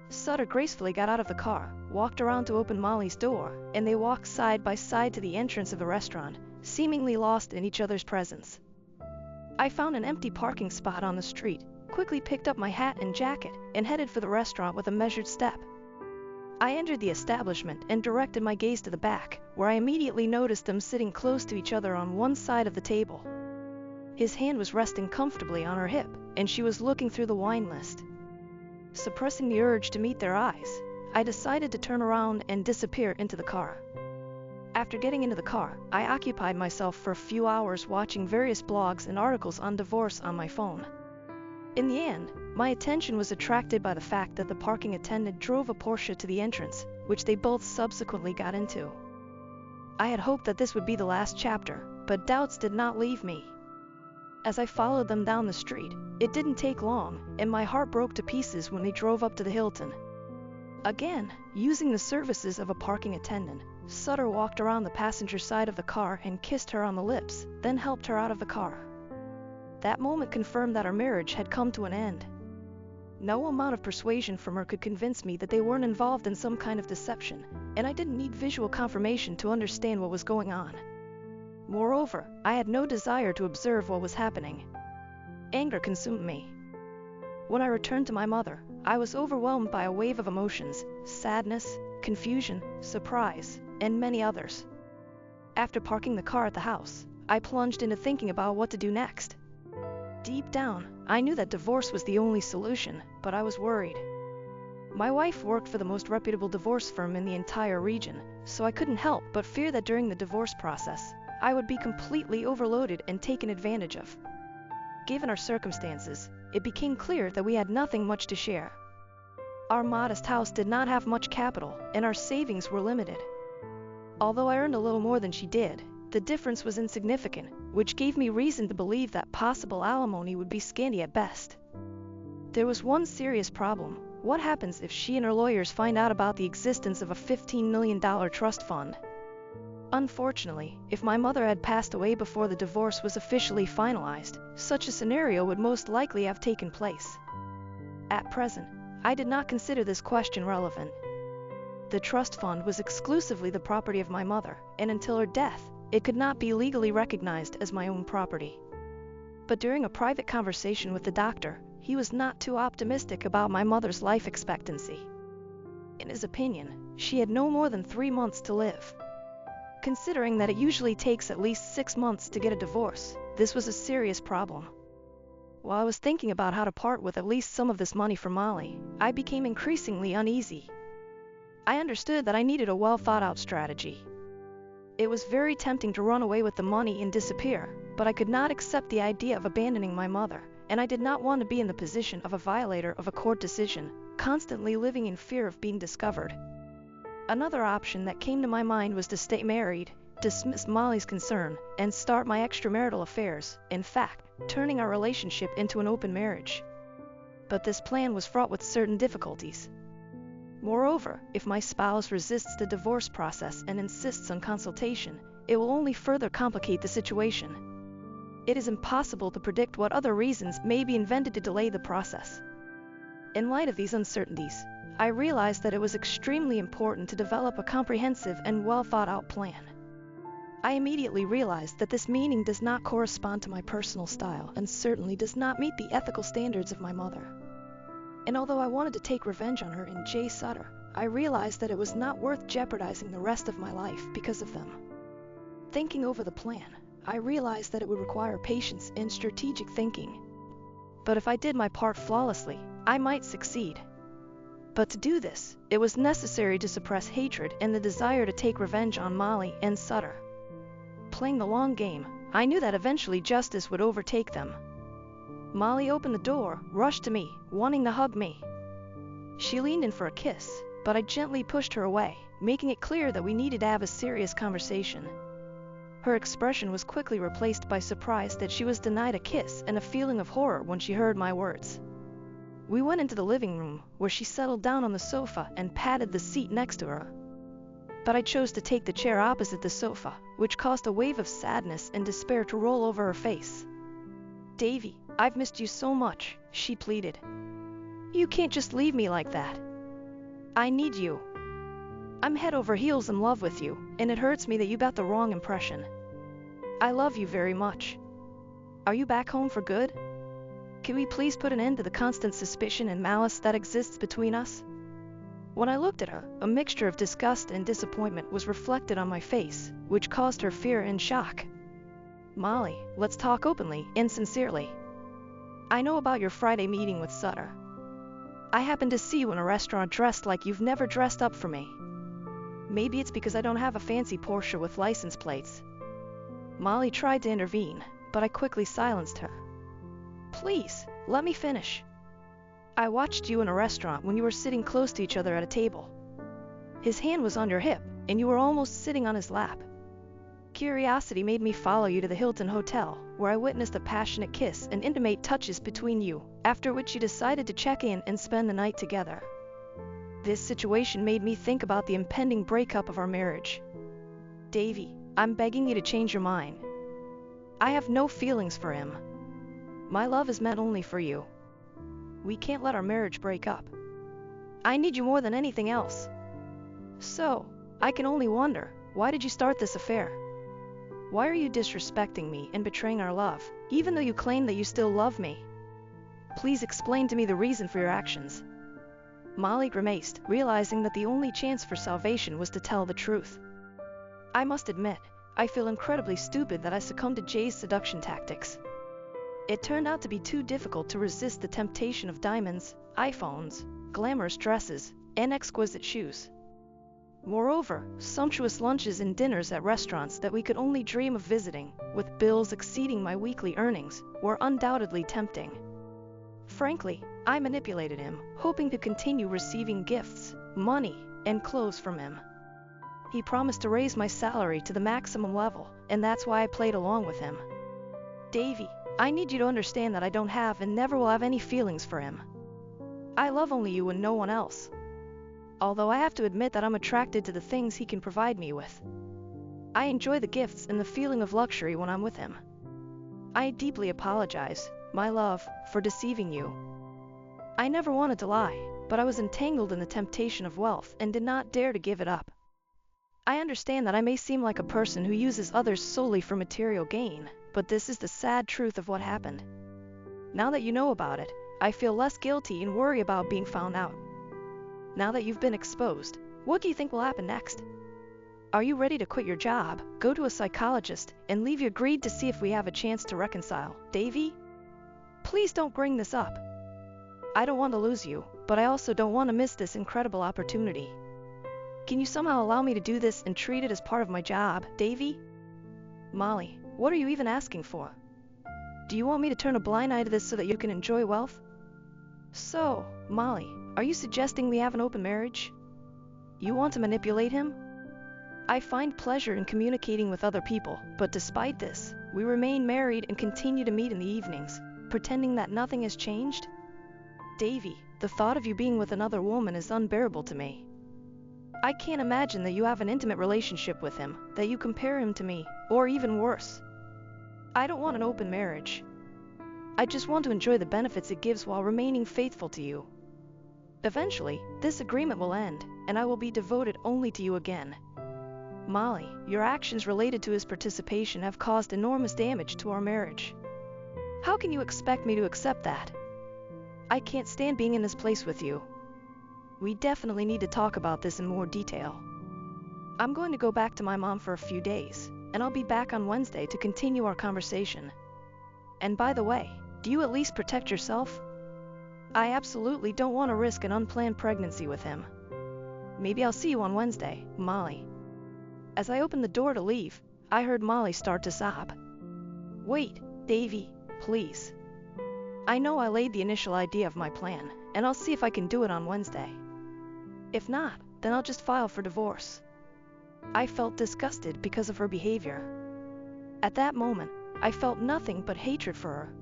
Sutter gracefully got out of the car, walked around to open Molly's door, and they walked side by side to the entrance of the restaurant, seemingly lost in each other's presence. I found an empty parking spot on the street, quickly picked up my hat and jacket, and headed for the restaurant with a measured step. I entered the establishment and directed my gaze to the back, where I immediately noticed them sitting close to each other on one side of the table. His hand was resting comfortably on her hip, and she was looking through the wine list. Suppressing the urge to meet their eyes, I decided to turn around and disappear into the car. After getting into the car, I occupied myself for a few hours watching various blogs and articles on divorce on my phone. In the end, my attention was attracted by the fact that the parking attendant drove a Porsche to the entrance, which they both subsequently got into. I had hoped that this would be the last chapter, but doubts did not leave me. As I followed them down the street, it didn't take long, and my heart broke to pieces when they drove up to the Hilton. Again, using the services of a parking attendant, Sutter walked around the passenger side of the car and kissed her on the lips, then helped her out of the car. That moment confirmed that our marriage had come to an end. No amount of persuasion from her could convince me that they weren't involved in some kind of deception, and I didn't need visual confirmation to understand what was going on. Moreover, I had no desire to observe what was happening. Anger consumed me. When I returned to my mother, I was overwhelmed by a wave of emotions: sadness, confusion, surprise, and many others. After parking the car at the house, I plunged into thinking about what to do next. Deep down, I knew that divorce was the only solution, but I was worried. My wife worked for the most reputable divorce firm in the entire region, so I couldn't help but fear that during the divorce process, I would be completely overloaded and taken advantage of. Given our circumstances, it became clear that we had nothing much to share. Our modest house did not have much capital, and our savings were limited. Although I earned a little more than she did, the difference was insignificant, which gave me reason to believe that possible alimony would be scanty at best. There was one serious problem. What happens if she and her lawyers find out about the existence of a $15 million trust fund? Unfortunately, if my mother had passed away before the divorce was officially finalized, such a scenario would most likely have taken place. At present, I did not consider this question relevant. The trust fund was exclusively the property of my mother, and until her death, it could not be legally recognized as my own property. But during a private conversation with the doctor, he was not too optimistic about my mother's life expectancy. In his opinion, she had no more than 3 months to live. Considering that it usually takes at least 6 months to get a divorce, this was a serious problem. While I was thinking about how to part with at least some of this money for Molly, I became increasingly uneasy. I understood that I needed a well-thought-out strategy. It was very tempting to run away with the money and disappear, but I could not accept the idea of abandoning my mother, and I did not want to be in the position of a violator of a court decision, constantly living in fear of being discovered. Another option that came to my mind was to stay married, dismiss Molly's concern, and start my extramarital affairs, in fact, turning our relationship into an open marriage. But this plan was fraught with certain difficulties. Moreover, if my spouse resists the divorce process and insists on consultation, it will only further complicate the situation. It is impossible to predict what other reasons may be invented to delay the process. In light of these uncertainties, I realized that it was extremely important to develop a comprehensive and well-thought-out plan. I immediately realized that this meaning does not correspond to my personal style and certainly does not meet the ethical standards of my mother. And although I wanted to take revenge on her and Jay Sutter, I realized that it was not worth jeopardizing the rest of my life because of them. Thinking over the plan, I realized that it would require patience and strategic thinking. But if I did my part flawlessly, I might succeed. But to do this, it was necessary to suppress hatred and the desire to take revenge on Molly and Sutter. Playing the long game, I knew that eventually justice would overtake them. Molly opened the door, rushed to me, wanting to hug me. She leaned in for a kiss, but I gently pushed her away, making it clear that we needed to have a serious conversation. Her expression was quickly replaced by surprise that she was denied a kiss and a feeling of horror when she heard my words. We went into the living room, where she settled down on the sofa and patted the seat next to her. But I chose to take the chair opposite the sofa, which caused a wave of sadness and despair to roll over her face. "Davy, I've missed you so much," she pleaded. "You can't just leave me like that. I need you. I'm head over heels in love with you, and it hurts me that you got the wrong impression. I love you very much. Are you back home for good? Can we please put an end to the constant suspicion and malice that exists between us?" When I looked at her, a mixture of disgust and disappointment was reflected on my face, which caused her fear and shock. "Molly, let's talk openly and sincerely. I know about your Friday meeting with Sutter. I happened to see you in a restaurant dressed like you've never dressed up for me. Maybe it's because I don't have a fancy Porsche with license plates." Molly tried to intervene, but I quickly silenced her. "Please, let me finish. I watched you in a restaurant when you were sitting close to each other at a table. His hand was on your hip, and you were almost sitting on his lap. Curiosity made me follow you to the Hilton Hotel, where I witnessed a passionate kiss and intimate touches between you, after which you decided to check in and spend the night together. This situation made me think about the impending breakup of our marriage. Davy, I'm begging you to change your mind. I have no feelings for him. My love is meant only for you. We can't let our marriage break up. I need you more than anything else. So, I can only wonder, why did you start this affair? Why are you disrespecting me and betraying our love, even though you claim that you still love me? Please explain to me the reason for your actions. Molly grimaced, realizing that the only chance for salvation was to tell the truth. I must admit, I feel incredibly stupid that I succumbed to Jay's seduction tactics. It turned out to be too difficult to resist the temptation of diamonds, iPhones, glamorous dresses, and exquisite shoes. Moreover, sumptuous lunches and dinners at restaurants that we could only dream of visiting, with bills exceeding my weekly earnings, were undoubtedly tempting. Frankly, I manipulated him, hoping to continue receiving gifts, money, and clothes from him. He promised to raise my salary to the maximum level, and that's why I played along with him. Davy, I need you to understand that I don't have and never will have any feelings for him. I love only you and no one else. Although I have to admit that I'm attracted to the things he can provide me with. I enjoy the gifts and the feeling of luxury when I'm with him. I deeply apologize, my love, for deceiving you. I never wanted to lie, but I was entangled in the temptation of wealth and did not dare to give it up. I understand that I may seem like a person who uses others solely for material gain, but this is the sad truth of what happened. Now that you know about it, I feel less guilty and worry about being found out. Now that you've been exposed, what do you think will happen next? Are you ready to quit your job, go to a psychologist, and leave your greed to see if we have a chance to reconcile, Davy? Please don't bring this up. I don't want to lose you, but I also don't want to miss this incredible opportunity. Can you somehow allow me to do this and treat it as part of my job, Davy? Molly, what are you even asking for? Do you want me to turn a blind eye to this so that you can enjoy wealth? So, Molly, are you suggesting we have an open marriage? You want to manipulate him? I find pleasure in communicating with other people, but despite this, we remain married and continue to meet in the evenings, pretending that nothing has changed? Davy, the thought of you being with another woman is unbearable to me. I can't imagine that you have an intimate relationship with him, that you compare him to me, or even worse. I don't want an open marriage. I just want to enjoy the benefits it gives while remaining faithful to you. Eventually, this agreement will end, and I will be devoted only to you again. Molly, your actions related to his participation have caused enormous damage to our marriage. How can you expect me to accept that? I can't stand being in this place with you. We definitely need to talk about this in more detail. I'm going to go back to my mom for a few days, and I'll be back on Wednesday to continue our conversation. And by the way, do you at least protect yourself? I absolutely don't want to risk an unplanned pregnancy with him. Maybe I'll see you on Wednesday, Molly. As I opened the door to leave, I heard Molly start to sob. Wait, Davy, please. I know I laid the initial idea of my plan, and I'll see if I can do it on Wednesday. If not, then I'll just file for divorce. I felt disgusted because of her behavior. At that moment, I felt nothing but hatred for her.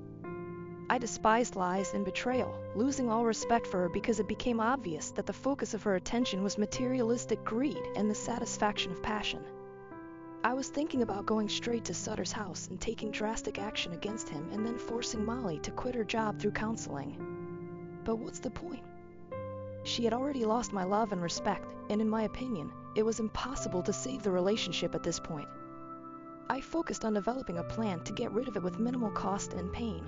I despised lies and betrayal, losing all respect for her because it became obvious that the focus of her attention was materialistic greed and the satisfaction of passion. I was thinking about going straight to Sutter's house and taking drastic action against him and then forcing Molly to quit her job through counseling. But what's the point? She had already lost my love and respect, and in my opinion, it was impossible to save the relationship at this point. I focused on developing a plan to get rid of it with minimal cost and pain.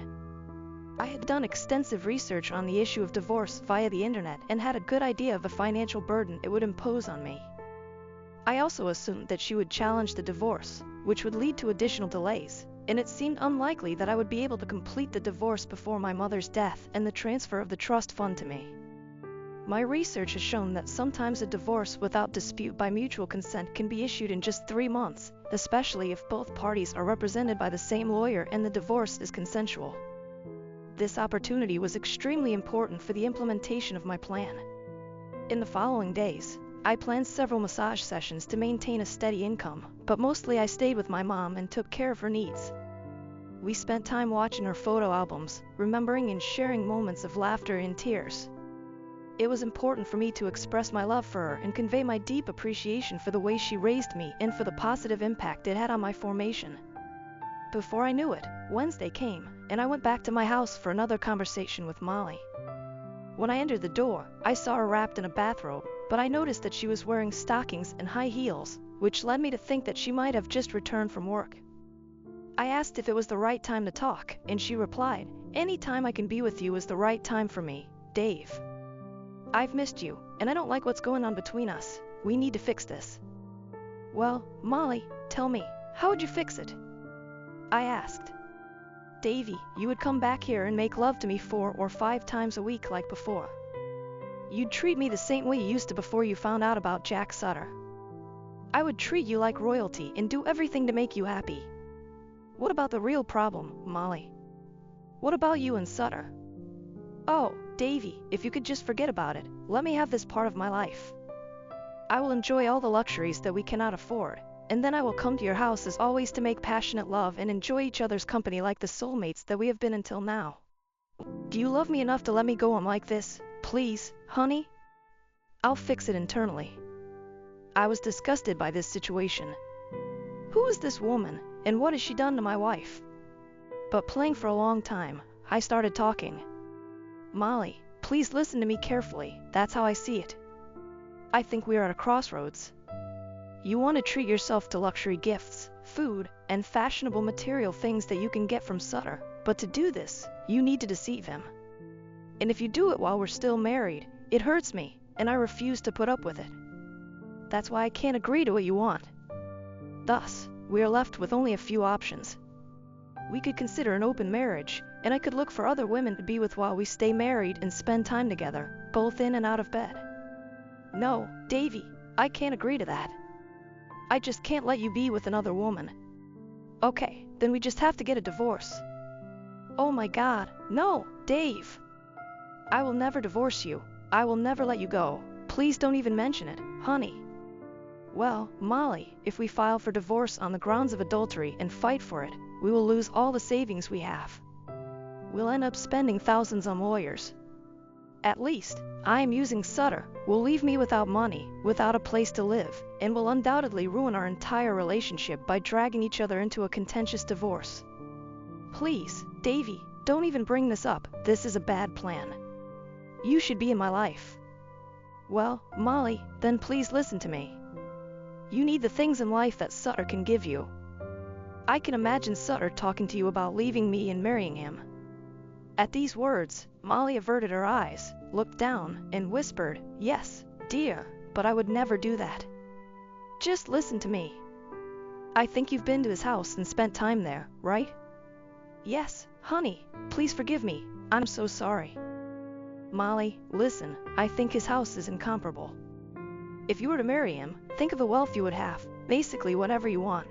I had done extensive research on the issue of divorce via the internet and had a good idea of the financial burden it would impose on me. I also assumed that she would challenge the divorce, which would lead to additional delays, and it seemed unlikely that I would be able to complete the divorce before my mother's death and the transfer of the trust fund to me. My research has shown that sometimes a divorce without dispute by mutual consent can be issued in just 3 months, especially if both parties are represented by the same lawyer and the divorce is consensual. This opportunity was extremely important for the implementation of my plan. In the following days, I planned several massage sessions to maintain a steady income, but mostly I stayed with my mom and took care of her needs. We spent time watching her photo albums, remembering and sharing moments of laughter and tears. It was important for me to express my love for her and convey my deep appreciation for the way she raised me and for the positive impact it had on my formation. Before I knew it, Wednesday came, and I went back to my house for another conversation with Molly. When I entered the door, I saw her wrapped in a bathrobe, but I noticed that she was wearing stockings and high heels, which led me to think that she might have just returned from work. I asked if it was the right time to talk, and she replied, "Any time I can be with you is the right time for me, Dave. I've missed you, and I don't like what's going on between us. We need to fix this." "Well, Molly, tell me, how would you fix it?" I asked. "Davey, you would come back here and make love to me 4 or 5 times a week like before. You'd treat me the same way you used to before you found out about Jack Sutter. I would treat you like royalty and do everything to make you happy. What about the real problem, Molly? What about you and Sutter? Oh, Davey, if you could just forget about it, let me have this part of my life. I will enjoy all the luxuries that we cannot afford, and then I will come to your house as always to make passionate love and enjoy each other's company like the soulmates that we have been until now. Do you love me enough to let me go on like this, please, honey? I'll fix it internally." I was disgusted by this situation. Who is this woman, and what has she done to my wife? But playing for a long time, I started talking. "Molly, please listen to me carefully, that's how I see it. I think we are at a crossroads. You want to treat yourself to luxury gifts, food, and fashionable material things that you can get from Sutter, but to do this, you need to deceive him. And if you do it while we're still married, it hurts me, and I refuse to put up with it. That's why I can't agree to what you want. Thus, we are left with only a few options. We could consider an open marriage, and I could look for other women to be with while we stay married and spend time together, both in and out of bed. No, Davey, I can't agree to that. I just can't let you be with another woman. Okay, then we just have to get a divorce." "Oh my God, no, Dave. I will never divorce you. I will never let you go. Please don't even mention it, honey." "Well, Molly, if we file for divorce on the grounds of adultery and fight for it, we will lose all the savings we have. We'll end up spending thousands on lawyers. At least, I am using Sutter, will leave me without money, without a place to live, and will undoubtedly ruin our entire relationship by dragging each other into a contentious divorce. Please, Davey, don't even bring this up, this is a bad plan. You should be in my life." "Well, Molly, then please listen to me. You need the things in life that Sutter can give you. I can imagine Sutter talking to you about leaving me and marrying him." At these words, Molly averted her eyes, looked down, and whispered, "Yes, dear, but I would never do that. Just listen to me. I think you've been to his house and spent time there, right?" "Yes, honey, please forgive me, I'm so sorry." "Molly, listen, I think his house is incomparable. If you were to marry him, think of the wealth you would have, basically whatever you want.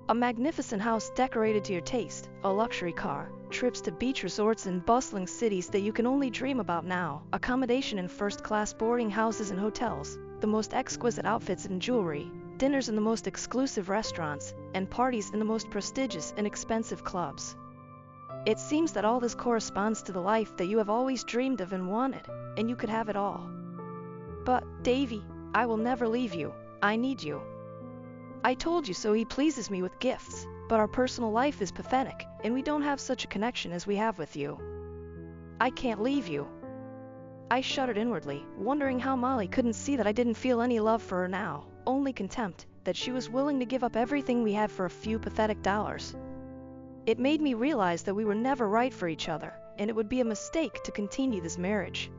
A magnificent house decorated to your taste, a luxury car, trips to beach resorts in bustling cities that you can only dream about now, accommodation in first-class boarding houses and hotels, the most exquisite outfits and jewelry, dinners in the most exclusive restaurants, and parties in the most prestigious and expensive clubs. It seems that all this corresponds to the life that you have always dreamed of and wanted, and you could have it all. But, Davey, I will never leave you, I need you. I told you so. He pleases me with gifts, but our personal life is pathetic, and we don't have such a connection as we have with you. I can't leave you." I shuddered inwardly, wondering how Molly couldn't see that I didn't feel any love for her now, only contempt, that she was willing to give up everything we had for a few pathetic dollars. It made me realize that we were never right for each other, and it would be a mistake to continue this marriage.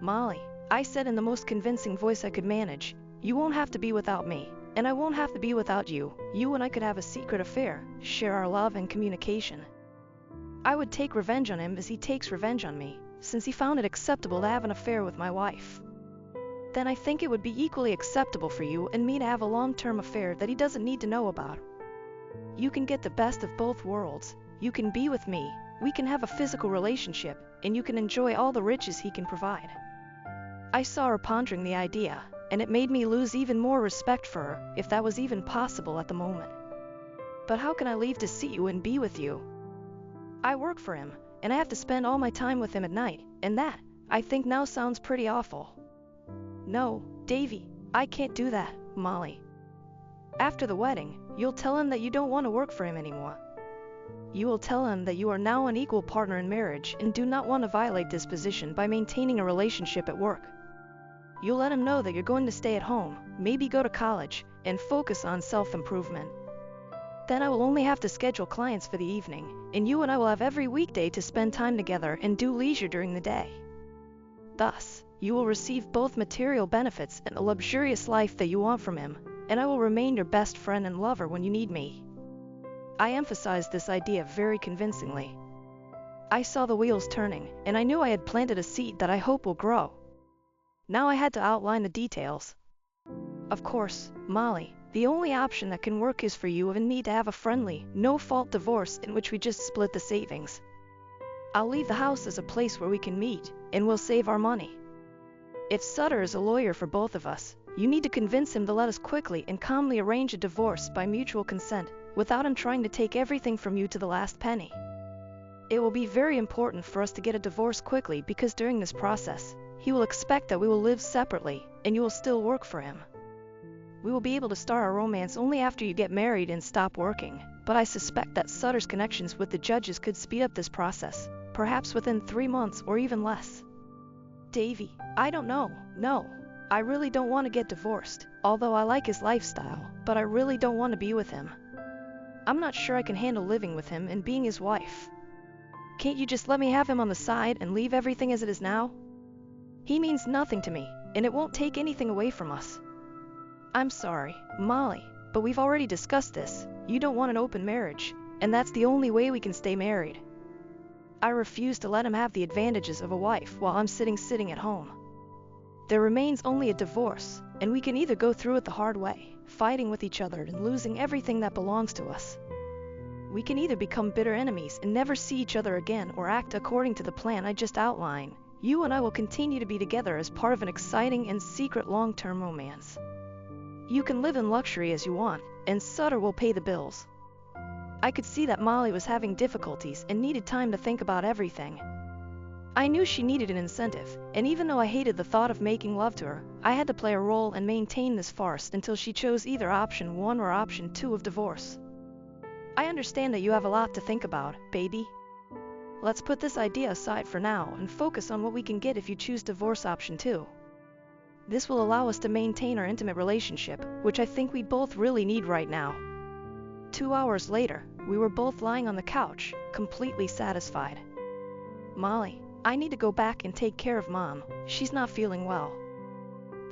"Molly," I said in the most convincing voice I could manage, "you won't have to be without me, and I won't have to be without you. You and I could have a secret affair, share our love and communication. I would take revenge on him as he takes revenge on me, since he found it acceptable to have an affair with my wife. Then I think it would be equally acceptable for you and me to have a long-term affair that he doesn't need to know about. You can get the best of both worlds. You can be with me, we can have a physical relationship, and you can enjoy all the riches he can provide." I saw her pondering the idea, and it made me lose even more respect for her, if that was even possible at the moment. But how can I leave to see you and be with you? I work for him, and I have to spend all my time with him at night, and that, I think now sounds pretty awful. No, Davy, I can't do that, Molly. After the wedding, you'll tell him that you don't want to work for him anymore. You will tell him that you are now an equal partner in marriage and do not want to violate this position by maintaining a relationship at work. You'll let him know that you're going to stay at home, maybe go to college, and focus on self-improvement. Then I will only have to schedule clients for the evening, and you and I will have every weekday to spend time together and do leisure during the day. Thus, you will receive both material benefits and a luxurious life that you want from him, and I will remain your best friend and lover when you need me. I emphasized this idea very convincingly. I saw the wheels turning, and I knew I had planted a seed that I hope will grow. Now I had to outline the details. Of course, Molly, the only option that can work is for you and me to have a friendly, no-fault divorce in which we just split the savings. I'll leave the house as a place where we can meet, and we'll save our money. If Sutter is a lawyer for both of us, you need to convince him to let us quickly and calmly arrange a divorce by mutual consent, without him trying to take everything from you to the last penny. It will be very important for us to get a divorce quickly because during this process, he will expect that we will live separately, and you will still work for him. We will be able to start our romance only after you get married and stop working, but I suspect that Sutter's connections with the judges could speed up this process, perhaps within 3 months or even less. Davy, I don't know, no. I really don't want to get divorced, although I like his lifestyle, but I really don't want to be with him. I'm not sure I can handle living with him and being his wife. Can't you just let me have him on the side and leave everything as it is now? He means nothing to me, and it won't take anything away from us. I'm sorry, Molly, but we've already discussed this. You don't want an open marriage, and that's the only way we can stay married. I refuse to let him have the advantages of a wife while I'm sitting at home. There remains only a divorce, and we can either go through it the hard way, fighting with each other and losing everything that belongs to us. We can either become bitter enemies and never see each other again or act according to the plan I just outlined. You and I will continue to be together as part of an exciting and secret long-term romance. You can live in luxury as you want, and Sutter will pay the bills. I could see that Molly was having difficulties and needed time to think about everything. I knew she needed an incentive, and even though I hated the thought of making love to her, I had to play a role and maintain this farce until she chose either option 1 or option 2 of divorce. I understand that you have a lot to think about, baby. Let's put this idea aside for now and focus on what we can get if you choose divorce option 2. This will allow us to maintain our intimate relationship, which I think we both really need right now. 2 hours later, we were both lying on the couch, completely satisfied. Molly, I need to go back and take care of Mom. She's not feeling well.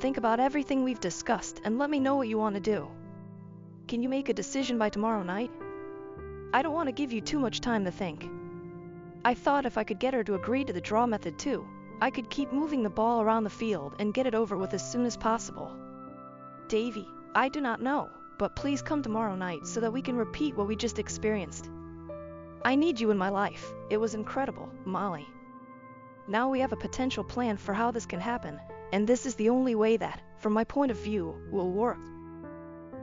Think about everything we've discussed and let me know what you want to do. Can you make a decision by tomorrow night? I don't want to give you too much time to think. I thought if I could get her to agree to the draw method too, I could keep moving the ball around the field and get it over with as soon as possible. Davy, I do not know, but please come tomorrow night so that we can repeat what we just experienced. I need you in my life. It was incredible, Molly. Now we have a potential plan for how this can happen, and this is the only way that, from my point of view, will work.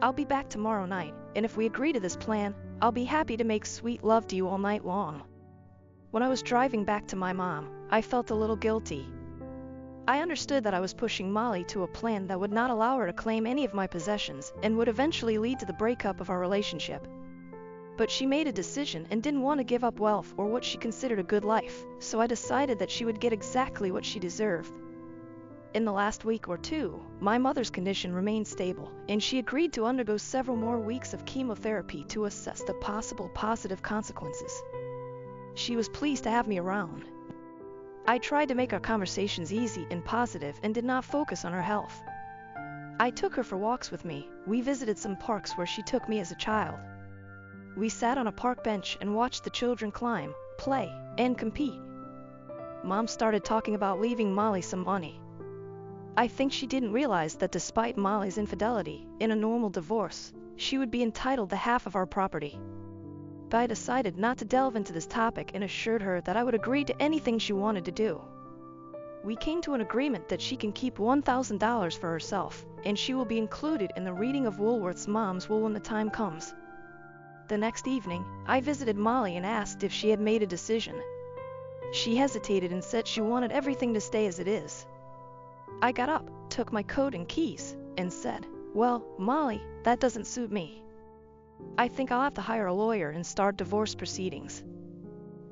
I'll be back tomorrow night, and if we agree to this plan, I'll be happy to make sweet love to you all night long. When I was driving back to my mom, I felt a little guilty. I understood that I was pushing Molly to a plan that would not allow her to claim any of my possessions and would eventually lead to the breakup of our relationship. But she made a decision and didn't want to give up wealth or what she considered a good life, so I decided that she would get exactly what she deserved. In the last week or 2, my mother's condition remained stable, and she agreed to undergo several more weeks of chemotherapy to assess the possible positive consequences. She was pleased to have me around. I tried to make our conversations easy and positive and did not focus on her health. I took her for walks with me. We visited some parks where she took me as a child. We sat on a park bench and watched the children climb, play, and compete. Mom started talking about leaving Molly some money. I think she didn't realize that despite Molly's infidelity, in a normal divorce, she would be entitled to half of our property. But I decided not to delve into this topic and assured her that I would agree to anything she wanted to do. We came to an agreement that she can keep $1,000 for herself, and she will be included in the reading of Woolworth's Mom's Will when the time comes. The next evening, I visited Molly and asked if she had made a decision. She hesitated and said she wanted everything to stay as it is. I got up, took my coat and keys, and said, "Well, Molly, that doesn't suit me. I think I'll have to hire a lawyer and start divorce proceedings.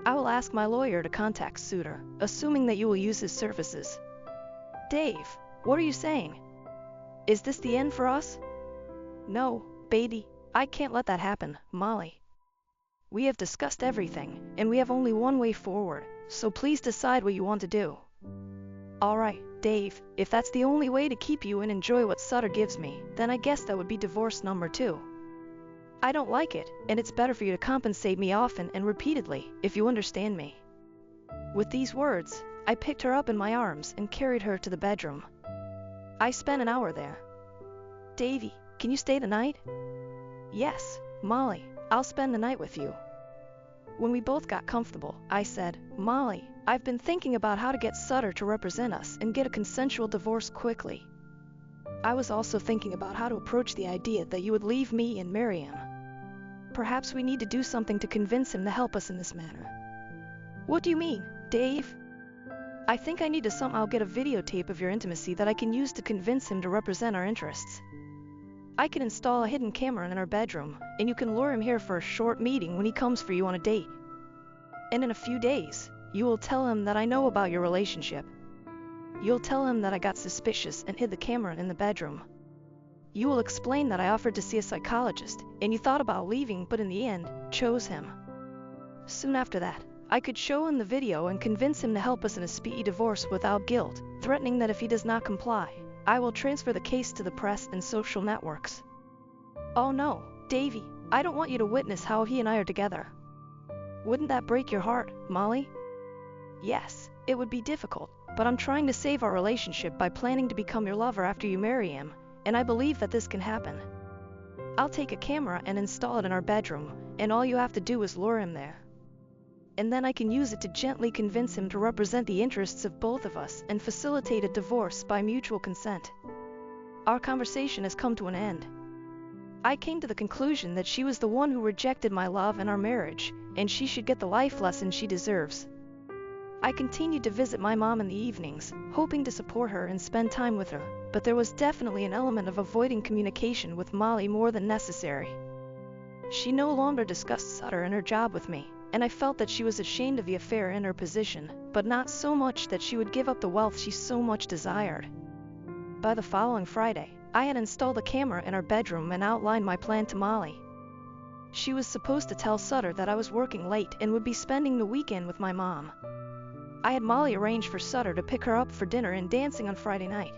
I will ask my lawyer to contact suitor, assuming that you will use his services." "Dave, what are you saying? Is this the end for us?" "No, baby, I can't let that happen, Molly. We have discussed everything, and we have only one way forward, so please decide what you want to do." "All right, Dave, if that's the only way to keep you and enjoy what Sutter gives me, then I guess that would be divorce number 2. I don't like it, and it's better for you to compensate me often and repeatedly, if you understand me." With these words, I picked her up in my arms and carried her to the bedroom. I spent an hour there. "Davy, can you stay the night?" "Yes, Molly, I'll spend the night with you." When we both got comfortable, I said, "Molly, I've been thinking about how to get Sutter to represent us and get a consensual divorce quickly. I was also thinking about how to approach the idea that you would leave me and marry him. Perhaps we need to do something to convince him to help us in this matter." "What do you mean, Dave?" "I think I need to somehow get a videotape of your intimacy that I can use to convince him to represent our interests. I can install a hidden camera in our bedroom, and you can lure him here for a short meeting when he comes for you on a date. And in a few days, you will tell him that I know about your relationship. You'll tell him that I got suspicious and hid the camera in the bedroom. You will explain that I offered to see a psychologist, and you thought about leaving but in the end, chose him. Soon after that, I could show him the video and convince him to help us in a speedy divorce without guilt, threatening that if he does not comply, I will transfer the case to the press and social networks." "Oh no, Davy, I don't want you to witness how he and I are together." "Wouldn't that break your heart, Molly?" "Yes, it would be difficult, but I'm trying to save our relationship by planning to become your lover after you marry him, and I believe that this can happen. I'll take a camera and install it in our bedroom, and all you have to do is lure him there. And then I can use it to gently convince him to represent the interests of both of us and facilitate a divorce by mutual consent." Our conversation has come to an end. I came to the conclusion that she was the one who rejected my love and our marriage, and she should get the life lesson she deserves. I continued to visit my mom in the evenings, hoping to support her and spend time with her, but there was definitely an element of avoiding communication with Molly more than necessary. She no longer discussed Sutter and her job with me, and I felt that she was ashamed of the affair and her position, but not so much that she would give up the wealth she so much desired. By the following Friday, I had installed a camera in our bedroom and outlined my plan to Molly. She was supposed to tell Sutter that I was working late and would be spending the weekend with my mom. I had Molly arrange for Sutter to pick her up for dinner and dancing on Friday night.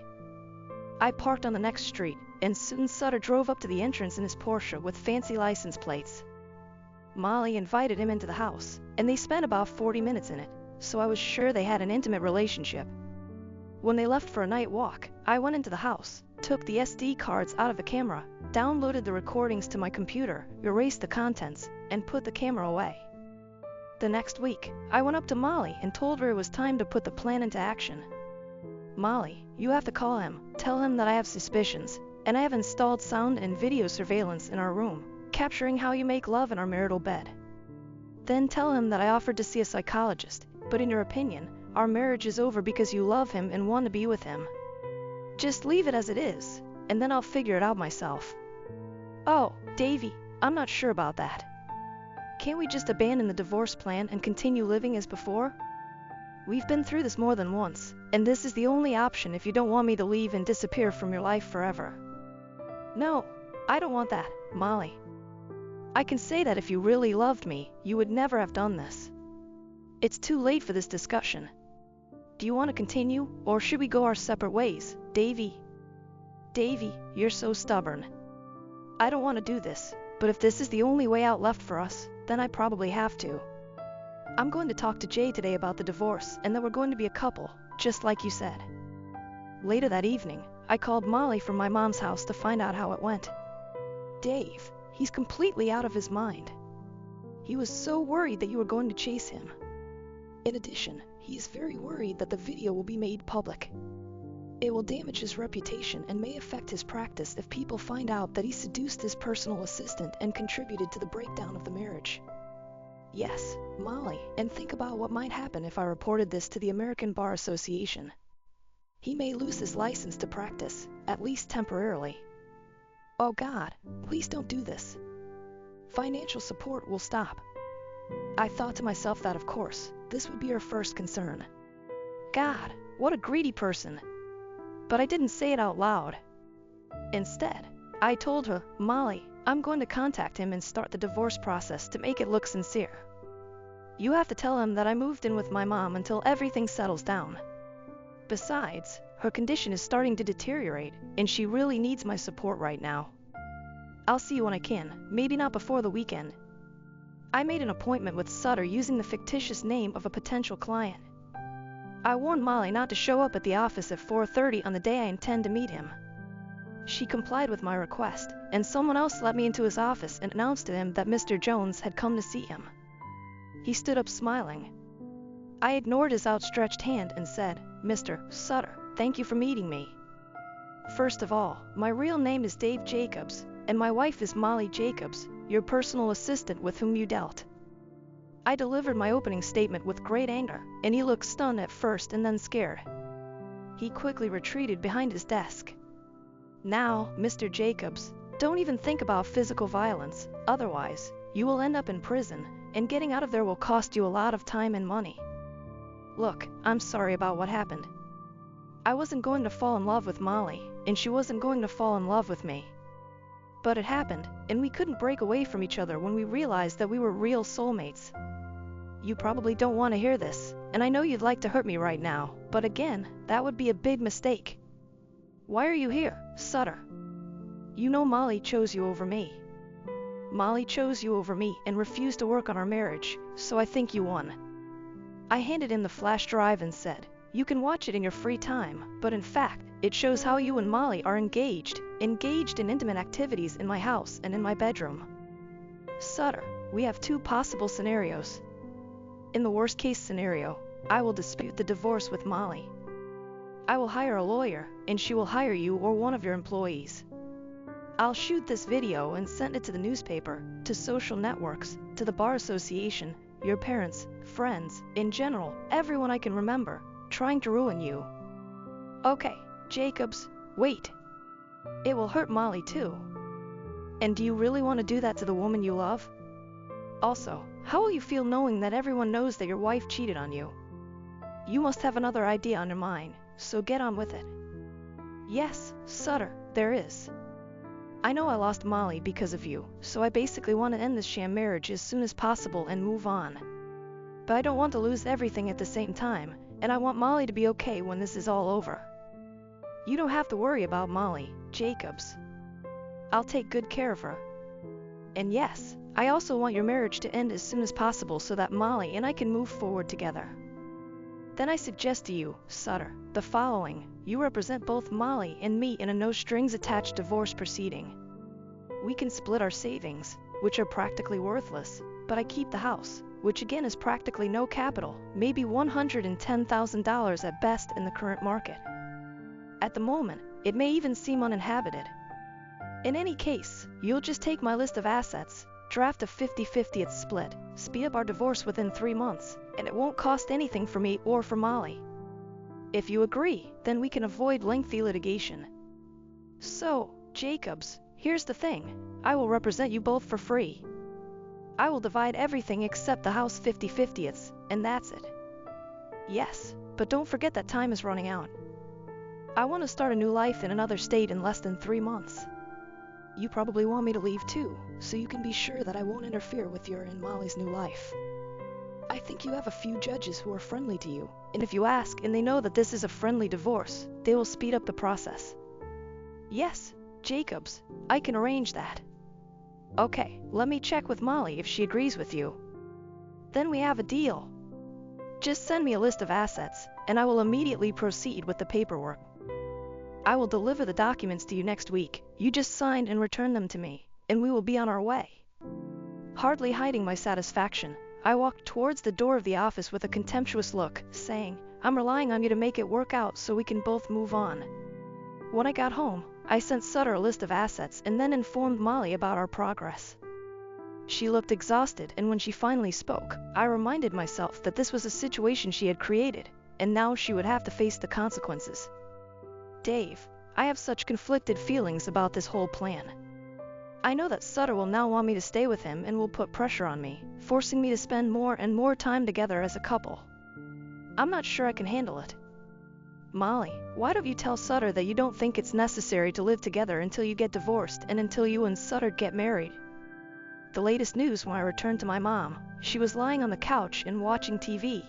I parked on the next street, and soon Sutter drove up to the entrance in his Porsche with fancy license plates. Molly invited him into the house, and they spent about 40 minutes in it, so I was sure they had an intimate relationship. When they left for a night walk, I went into the house, took the SD cards out of the camera, downloaded the recordings to my computer, erased the contents, and put the camera away. The next week, I went up to Molly and told her it was time to put the plan into action. "Molly, you have to call him, tell him that I have suspicions, and I have installed sound and video surveillance in our room, capturing how you make love in our marital bed. Then tell him that I offered to see a psychologist, but in your opinion, our marriage is over because you love him and want to be with him. Just leave it as it is, and then I'll figure it out myself." "Oh, Davy, I'm not sure about that. Can't we just abandon the divorce plan and continue living as before? We've been through this more than once, and this is the only option if you don't want me to leave and disappear from your life forever." "No, I don't want that, Molly. I can say that if you really loved me, you would never have done this. It's too late for this discussion. Do you want to continue, or should we go our separate ways, Davy?" "Davy, you're so stubborn. I don't want to do this, but if this is the only way out left for us, then I probably have to. I'm going to talk to Jay today about the divorce and that we're going to be a couple, just like you said." Later that evening, I called Molly from my mom's house to find out how it went. "Dave, he's completely out of his mind. He was so worried that you were going to chase him. In addition, he is very worried that the video will be made public. It will damage his reputation and may affect his practice if people find out that he seduced his personal assistant and contributed to the breakdown of the marriage. Yes, Molly, and think about what might happen if I reported this to the American Bar Association. He may lose his license to practice, at least temporarily. Oh God, please don't do this. Financial support will stop. I thought to myself that, of course, this would be her first concern. God, what a greedy person. But I didn't say it out loud. Instead, I told her, Molly, I'm going to contact him and start the divorce process to make it look sincere. You have to tell him that I moved in with my mom until everything settles down. Besides, her condition is starting to deteriorate, and she really needs my support right now. I'll see you when I can, maybe not before the weekend. I made an appointment with Sutter using the fictitious name of a potential client. I warned Molly not to show up at the office at 4:30 on the day I intend to meet him. She complied with my request, and someone else let me into his office and announced to him that Mr. Jones had come to see him. He stood up smiling. I ignored his outstretched hand and said, Mr. Sutter, thank you for meeting me. First of all, my real name is Dave Jacobs, and my wife is Molly Jacobs, your personal assistant with whom you dealt. I delivered my opening statement with great anger, and he looked stunned at first and then scared. He quickly retreated behind his desk. Now, Mr. Jacobs, don't even think about physical violence, otherwise, you will end up in prison, and getting out of there will cost you a lot of time and money. Look, I'm sorry about what happened. I wasn't going to fall in love with Molly, and she wasn't going to fall in love with me. But it happened, and we couldn't break away from each other when we realized that we were real soulmates. You probably don't want to hear this, and I know you'd like to hurt me right now, but again, that would be a big mistake. Why are you here, Sutter? You know Molly chose you over me. Molly chose you over me and refused to work on our marriage, so I think you won. I handed him the flash drive and said, you can watch it in your free time, but in fact, it shows how you and Molly are engaged in intimate activities in my house and in my bedroom. Sutter, we have two possible scenarios. In the worst case scenario, I will dispute the divorce with Molly. I will hire a lawyer, and she will hire you or one of your employees. I'll shoot this video and send it to the newspaper, to social networks, to the bar association, your parents, friends, in general, everyone I can remember, trying to ruin you. Okay, Jacobs, wait. It will hurt Molly too. And do you really want to do that to the woman you love? Also, how will you feel knowing that everyone knows that your wife cheated on you? You must have another idea on your mind, so get on with it. Yes, Sutter, there is. I know I lost Molly because of you, so I basically want to end this sham marriage as soon as possible and move on. But I don't want to lose everything at the same time, and I want Molly to be okay when this is all over. You don't have to worry about Molly, Jacobs. I'll take good care of her. And yes, I also want your marriage to end as soon as possible so that Molly and I can move forward together. Then I suggest to you, Sutter, the following. You represent both Molly and me in a no-strings-attached divorce proceeding. We can split our savings, which are practically worthless, but I keep the house, which again is practically no capital, maybe $110,000 at best in the current market. At the moment, it may even seem uninhabited. In any case, you'll just take my list of assets, draft a 50-50th split, speed up our divorce within 3 months, and it won't cost anything for me or for Molly. If you agree, then we can avoid lengthy litigation. So, Jacobs, here's the thing. I will represent you both for free. I will divide everything except the house 50-50ths, and that's it. Yes, but don't forget that time is running out. I want to start a new life in another state in less than 3 months. You probably want me to leave too, so you can be sure that I won't interfere with your and Molly's new life. I think you have a few judges who are friendly to you, and if you ask and they know that this is a friendly divorce, they will speed up the process. Yes, Jacobs, I can arrange that. Okay, let me check with Molly if she agrees with you. Then we have a deal. Just send me a list of assets, and I will immediately proceed with the paperwork. I will deliver the documents to you next week. You just sign and return them to me, and we will be on our way. Hardly hiding my satisfaction, I walked towards the door of the office with a contemptuous look, saying, "I'm relying on you to make it work out so we can both move on." When I got home, I sent Sutter a list of assets and then informed Molly about our progress. She looked exhausted, and when she finally spoke, I reminded myself that this was a situation she had created, and now she would have to face the consequences. "Dave, I have such conflicted feelings about this whole plan. I know that Sutter will now want me to stay with him and will put pressure on me, forcing me to spend more and more time together as a couple. I'm not sure I can handle it. Molly, why don't you tell Sutter that you don't think it's necessary to live together until you get divorced and until you and Sutter get married?" The latest news when I returned to my mom, she was lying on the couch and watching TV.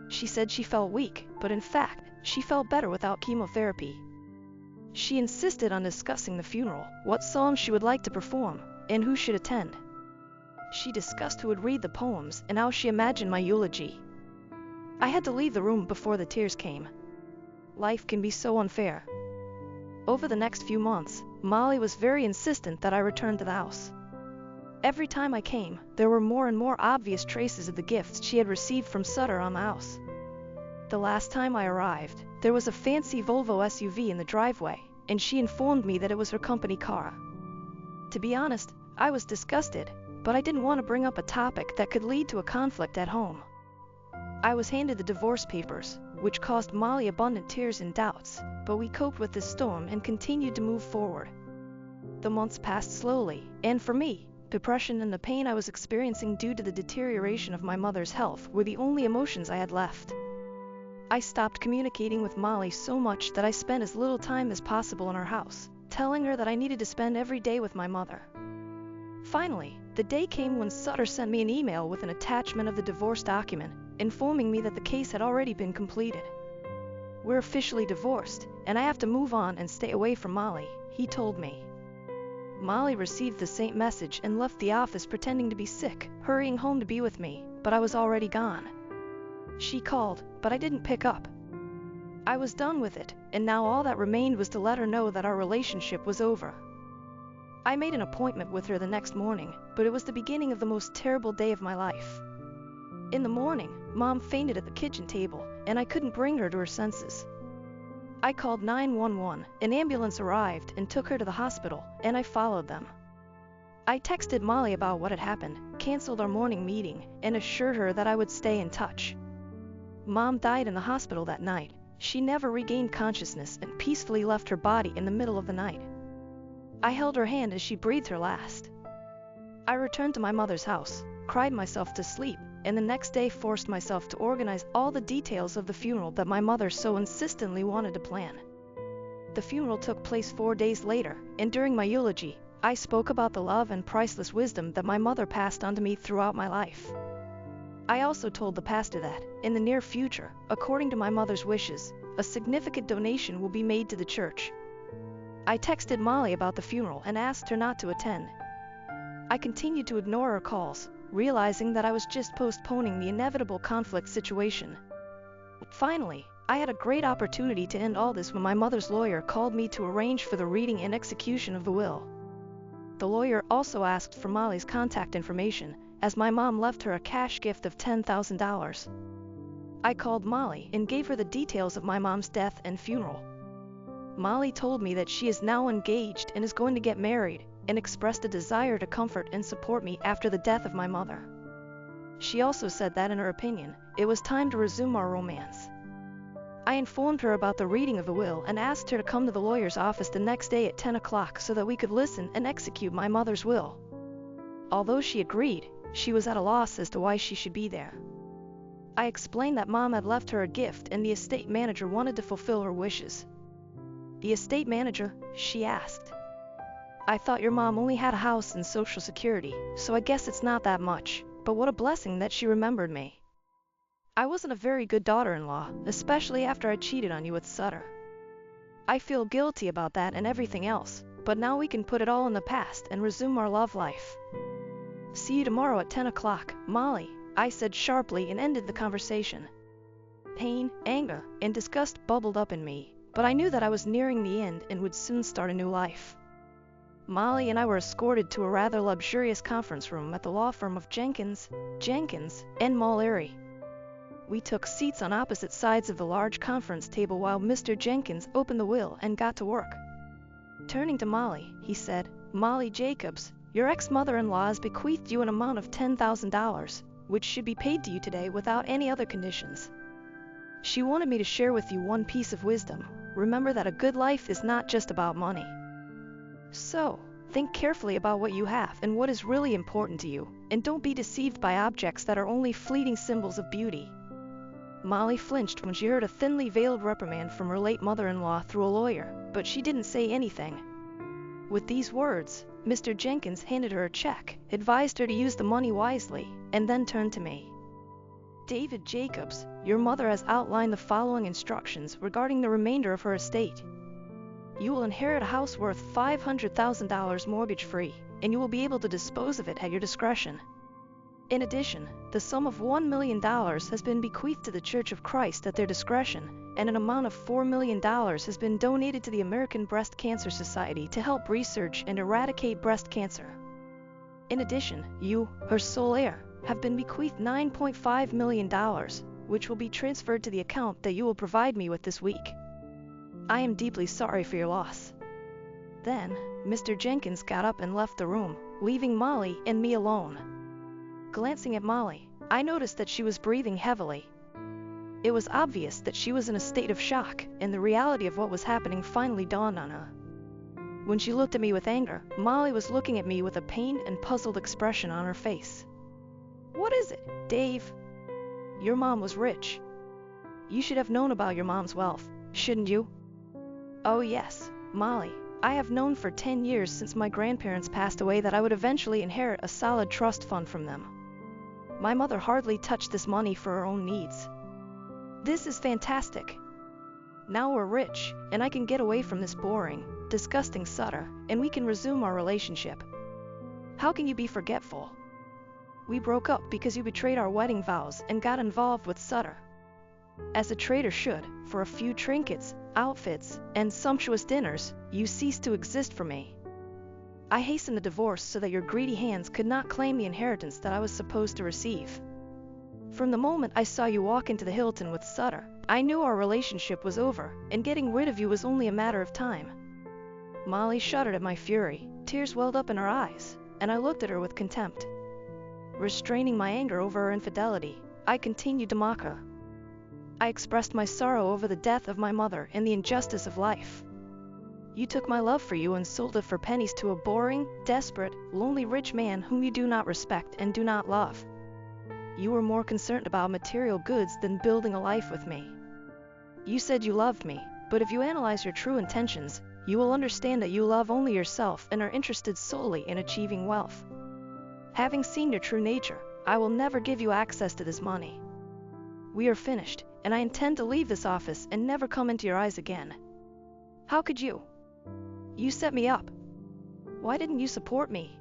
She said she felt weak, but in fact, she felt better without chemotherapy. She insisted on discussing the funeral, what psalms she would like to perform, and who should attend. She discussed who would read the poems and how she imagined my eulogy. I had to leave the room before the tears came. Life can be so unfair. Over the next few months, Molly was very insistent that I return to the house. Every time I came, there were more and more obvious traces of the gifts she had received from Sutter on the house. The last time I arrived, there was a fancy Volvo SUV in the driveway, and she informed me that it was her company car. To be honest, I was disgusted, but I didn't want to bring up a topic that could lead to a conflict at home. I was handed the divorce papers, which caused Molly abundant tears and doubts, but we coped with this storm and continued to move forward. The months passed slowly, and for me, depression and the pain I was experiencing due to the deterioration of my mother's health were the only emotions I had left. I stopped communicating with Molly so much that I spent as little time as possible in our house, telling her that I needed to spend every day with my mother. Finally, the day came when Sutter sent me an email with an attachment of the divorce document, informing me that the case had already been completed. "We're officially divorced, and I have to move on and stay away from Molly," he told me. Molly received the same message and left the office pretending to be sick, hurrying home to be with me, but I was already gone. She called, but I didn't pick up. I was done with it, and now all that remained was to let her know that our relationship was over. I made an appointment with her the next morning, but it was the beginning of the most terrible day of my life. In the morning, Mom fainted at the kitchen table, and I couldn't bring her to her senses. I called 911, an ambulance arrived and took her to the hospital, and I followed them. I texted Molly about what had happened, canceled our morning meeting, and assured her that I would stay in touch. Mom died in the hospital that night. She never regained consciousness and peacefully left her body in the middle of the night. I held her hand as she breathed her last. I returned to my mother's house, cried myself to sleep, and the next day forced myself to organize all the details of the funeral that my mother so insistently wanted to plan. The funeral took place 4 days later, and during my eulogy, I spoke about the love and priceless wisdom that my mother passed on to me throughout my life. I also told the pastor that, in the near future, according to my mother's wishes, a significant donation will be made to the church. I texted Molly about the funeral and asked her not to attend. I continued to ignore her calls, realizing that I was just postponing the inevitable conflict situation. Finally, I had a great opportunity to end all this when my mother's lawyer called me to arrange for the reading and execution of the will. The lawyer also asked for Molly's contact information, as my mom left her a cash gift of $10,000. I called Molly and gave her the details of my mom's death and funeral. Molly told me that she is now engaged and is going to get married, and expressed a desire to comfort and support me after the death of my mother. She also said that, in her opinion, it was time to resume our romance. I informed her about the reading of the will and asked her to come to the lawyer's office the next day at 10 o'clock so that we could listen and execute my mother's will. Although she agreed, she was at a loss as to why she should be there. I explained that Mom had left her a gift and the estate manager wanted to fulfill her wishes. "The estate manager?" she asked. "I thought your mom only had a house and Social Security, so I guess it's not that much, but what a blessing that she remembered me. I wasn't a very good daughter-in-law, especially after I cheated on you with Sutter. I feel guilty about that and everything else, but now we can put it all in the past and resume our love life. See you tomorrow at 10 o'clock, Molly," I said sharply and ended the conversation. Pain, anger, and disgust bubbled up in me, but I knew that I was nearing the end and would soon start a new life. Molly and I were escorted to a rather luxurious conference room at the law firm of Jenkins, and Mullery. We took seats on opposite sides of the large conference table while Mr. Jenkins opened the will and got to work. Turning to Molly, he said, "Molly Jacobs, your ex-mother-in-law has bequeathed you an amount of $10,000, which should be paid to you today without any other conditions. She wanted me to share with you one piece of wisdom. Remember that a good life is not just about money. So, think carefully about what you have and what is really important to you, and don't be deceived by objects that are only fleeting symbols of beauty." Molly flinched when she heard a thinly veiled reprimand from her late mother-in-law through a lawyer, but she didn't say anything. With these words, Mr. Jenkins handed her a check, advised her to use the money wisely, and then turned to me. "David Jacobs, your mother has outlined the following instructions regarding the remainder of her estate. You will inherit a house worth $500,000 mortgage-free, and you will be able to dispose of it at your discretion. In addition, the sum of $1 million has been bequeathed to the Church of Christ at their discretion, and an amount of $4 million has been donated to the American Breast Cancer Society to help research and eradicate breast cancer. In addition, you, her sole heir, have been bequeathed $9.5 million, which will be transferred to the account that you will provide me with this week. I am deeply sorry for your loss." Then, Mr. Jenkins got up and left the room, leaving Molly and me alone. Glancing at Molly, I noticed that she was breathing heavily. It was obvious that she was in a state of shock, and the reality of what was happening finally dawned on her. When she looked at me with anger, Molly was looking at me with a pained and puzzled expression on her face. "What is it, Dave?" "Your mom was rich. You should have known about your mom's wealth, shouldn't you?" "Oh yes, Molly. I have known for 10 years since my grandparents passed away that I would eventually inherit a solid trust fund from them. My mother hardly touched this money for her own needs. This is fantastic. Now we're rich, and I can get away from this boring, disgusting Sutter, and we can resume our relationship. How can you be forgetful? We broke up because you betrayed our wedding vows and got involved with Sutter. As a traitor should, for a few trinkets, outfits, and sumptuous dinners, you ceased to exist for me. I hastened the divorce so that your greedy hands could not claim the inheritance that I was supposed to receive. From the moment I saw you walk into the Hilton with Sutter, I knew our relationship was over, and getting rid of you was only a matter of time." Molly shuddered at my fury, tears welled up in her eyes, and I looked at her with contempt. Restraining my anger over her infidelity, I continued to mock her. I expressed my sorrow over the death of my mother and the injustice of life. You took my love for you and sold it for pennies to a boring, desperate, lonely rich man whom you do not respect and do not love. You were more concerned about material goods than building a life with me. You said you loved me, but if you analyze your true intentions, you will understand that you love only yourself and are interested solely in achieving wealth. Having seen your true nature, I will never give you access to this money. We are finished, and I intend to leave this office and never come into your eyes again. How could you? You set me up. Why didn't you support me?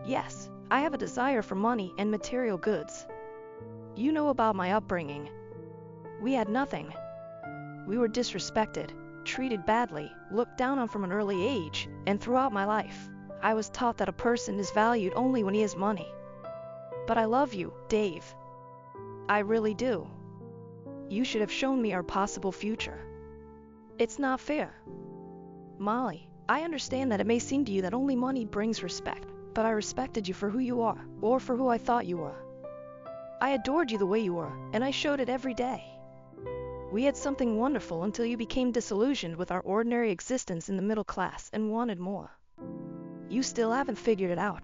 Yes, I have a desire for money and material goods. You know about my upbringing. We had nothing. We were disrespected, treated badly, looked down on from an early age, and throughout my life, I was taught that a person is valued only when he has money. But I love you, Dave. I really do. You should have shown me our possible future. It's not fair. Molly, I understand that it may seem to you that only money brings respect, but I respected you for who you are, or for who I thought you were. I adored you the way you were, and I showed it every day. We had something wonderful until you became disillusioned with our ordinary existence in the middle class and wanted more. You still haven't figured it out.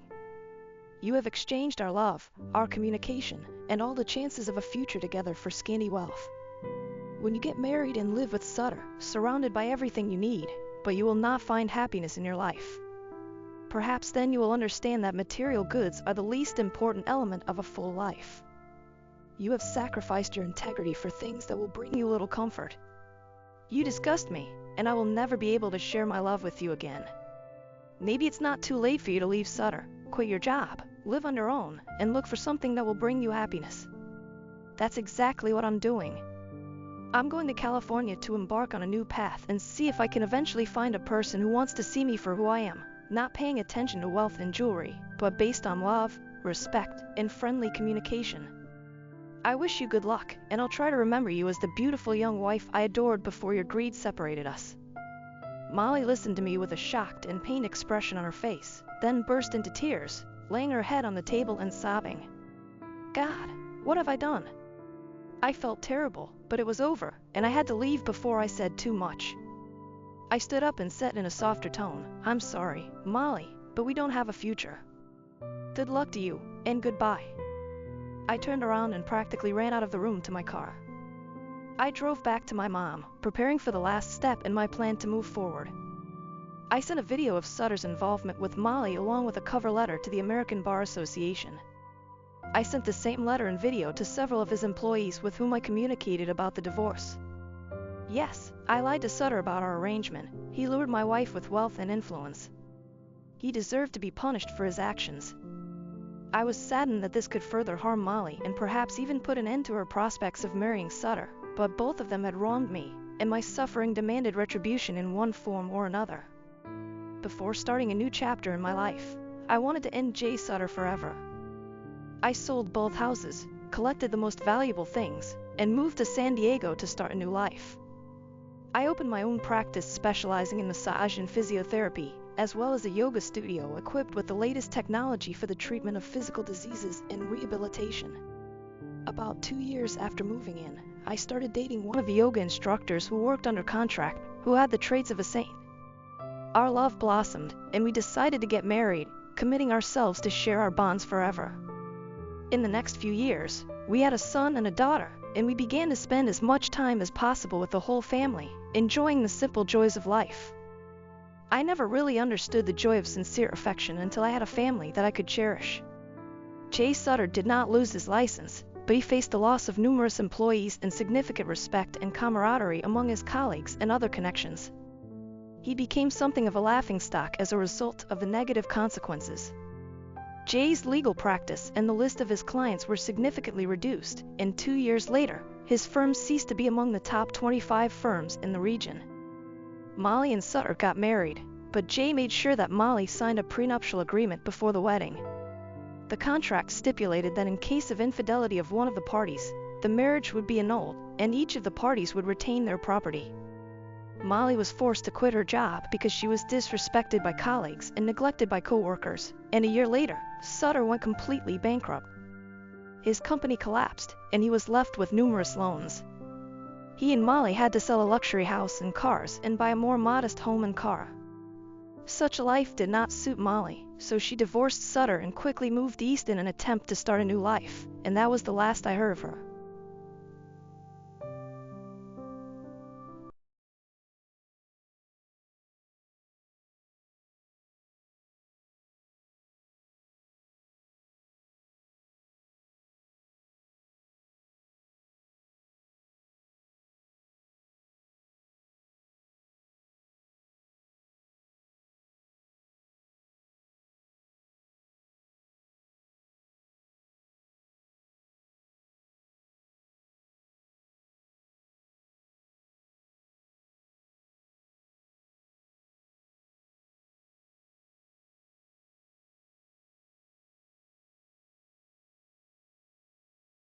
You have exchanged our love, our communication, and all the chances of a future together for scanty wealth. When you get married and live with Sutter, surrounded by everything you need, but you will not find happiness in your life. Perhaps then you will understand that material goods are the least important element of a full life. You have sacrificed your integrity for things that will bring you little comfort. You disgust me, and I will never be able to share my love with you again. Maybe it's not too late for you to leave Sutter, quit your job, live on your own, and look for something that will bring you happiness. That's exactly what I'm doing. I'm going to California to embark on a new path and see if I can eventually find a person who wants to see me for who I am, not paying attention to wealth and jewelry, but based on love, respect, and friendly communication. I wish you good luck, and I'll try to remember you as the beautiful young wife I adored before your greed separated us." Molly listened to me with a shocked and pained expression on her face, then burst into tears, laying her head on the table and sobbing. "God, what have I done?" I felt terrible, but it was over, and I had to leave before I said too much. I stood up and said in a softer tone, "I'm sorry, Molly, but we don't have a future. Good luck to you, and goodbye." I turned around and practically ran out of the room to my car. I drove back to my mom, preparing for the last step in my plan to move forward. I sent a video of Sutter's involvement with Molly along with a cover letter to the American Bar Association. I sent the same letter and video to several of his employees with whom I communicated about the divorce. Yes, I lied to Sutter about our arrangement. He lured my wife with wealth and influence. He deserved to be punished for his actions. I was saddened that this could further harm Molly and perhaps even put an end to her prospects of marrying Sutter, but both of them had wronged me, and my suffering demanded retribution in one form or another. Before starting a new chapter in my life, I wanted to end Jay Sutter forever. I sold both houses, collected the most valuable things, and moved to San Diego to start a new life. I opened my own practice specializing in massage and physiotherapy, as well as a yoga studio equipped with the latest technology for the treatment of physical diseases and rehabilitation. About 2 years after moving in, I started dating one of the yoga instructors who worked under contract, who had the traits of a saint. Our love blossomed, and we decided to get married, committing ourselves to share our bonds forever. In the next few years, we had a son and a daughter, and we began to spend as much time as possible with the whole family, enjoying the simple joys of life. I never really understood the joy of sincere affection until I had a family that I could cherish. Jay Sutter did not lose his license, but he faced the loss of numerous employees and significant respect and camaraderie among his colleagues and other connections. He became something of a laughingstock as a result of the negative consequences. Jay's legal practice and the list of his clients were significantly reduced, and 2 years later, his firm ceased to be among the top 25 firms in the region. Molly and Sutter got married, but Jay made sure that Molly signed a prenuptial agreement before the wedding. The contract stipulated that in case of infidelity of one of the parties, the marriage would be annulled, and each of the parties would retain their property. Molly was forced to quit her job because she was disrespected by colleagues and neglected by co-workers, and a year later, Sutter went completely bankrupt. His company collapsed, and he was left with numerous loans. He and Molly had to sell a luxury house and cars and buy a more modest home and car. Such a life did not suit Molly, so she divorced Sutter and quickly moved east in an attempt to start a new life, and that was the last I heard of her.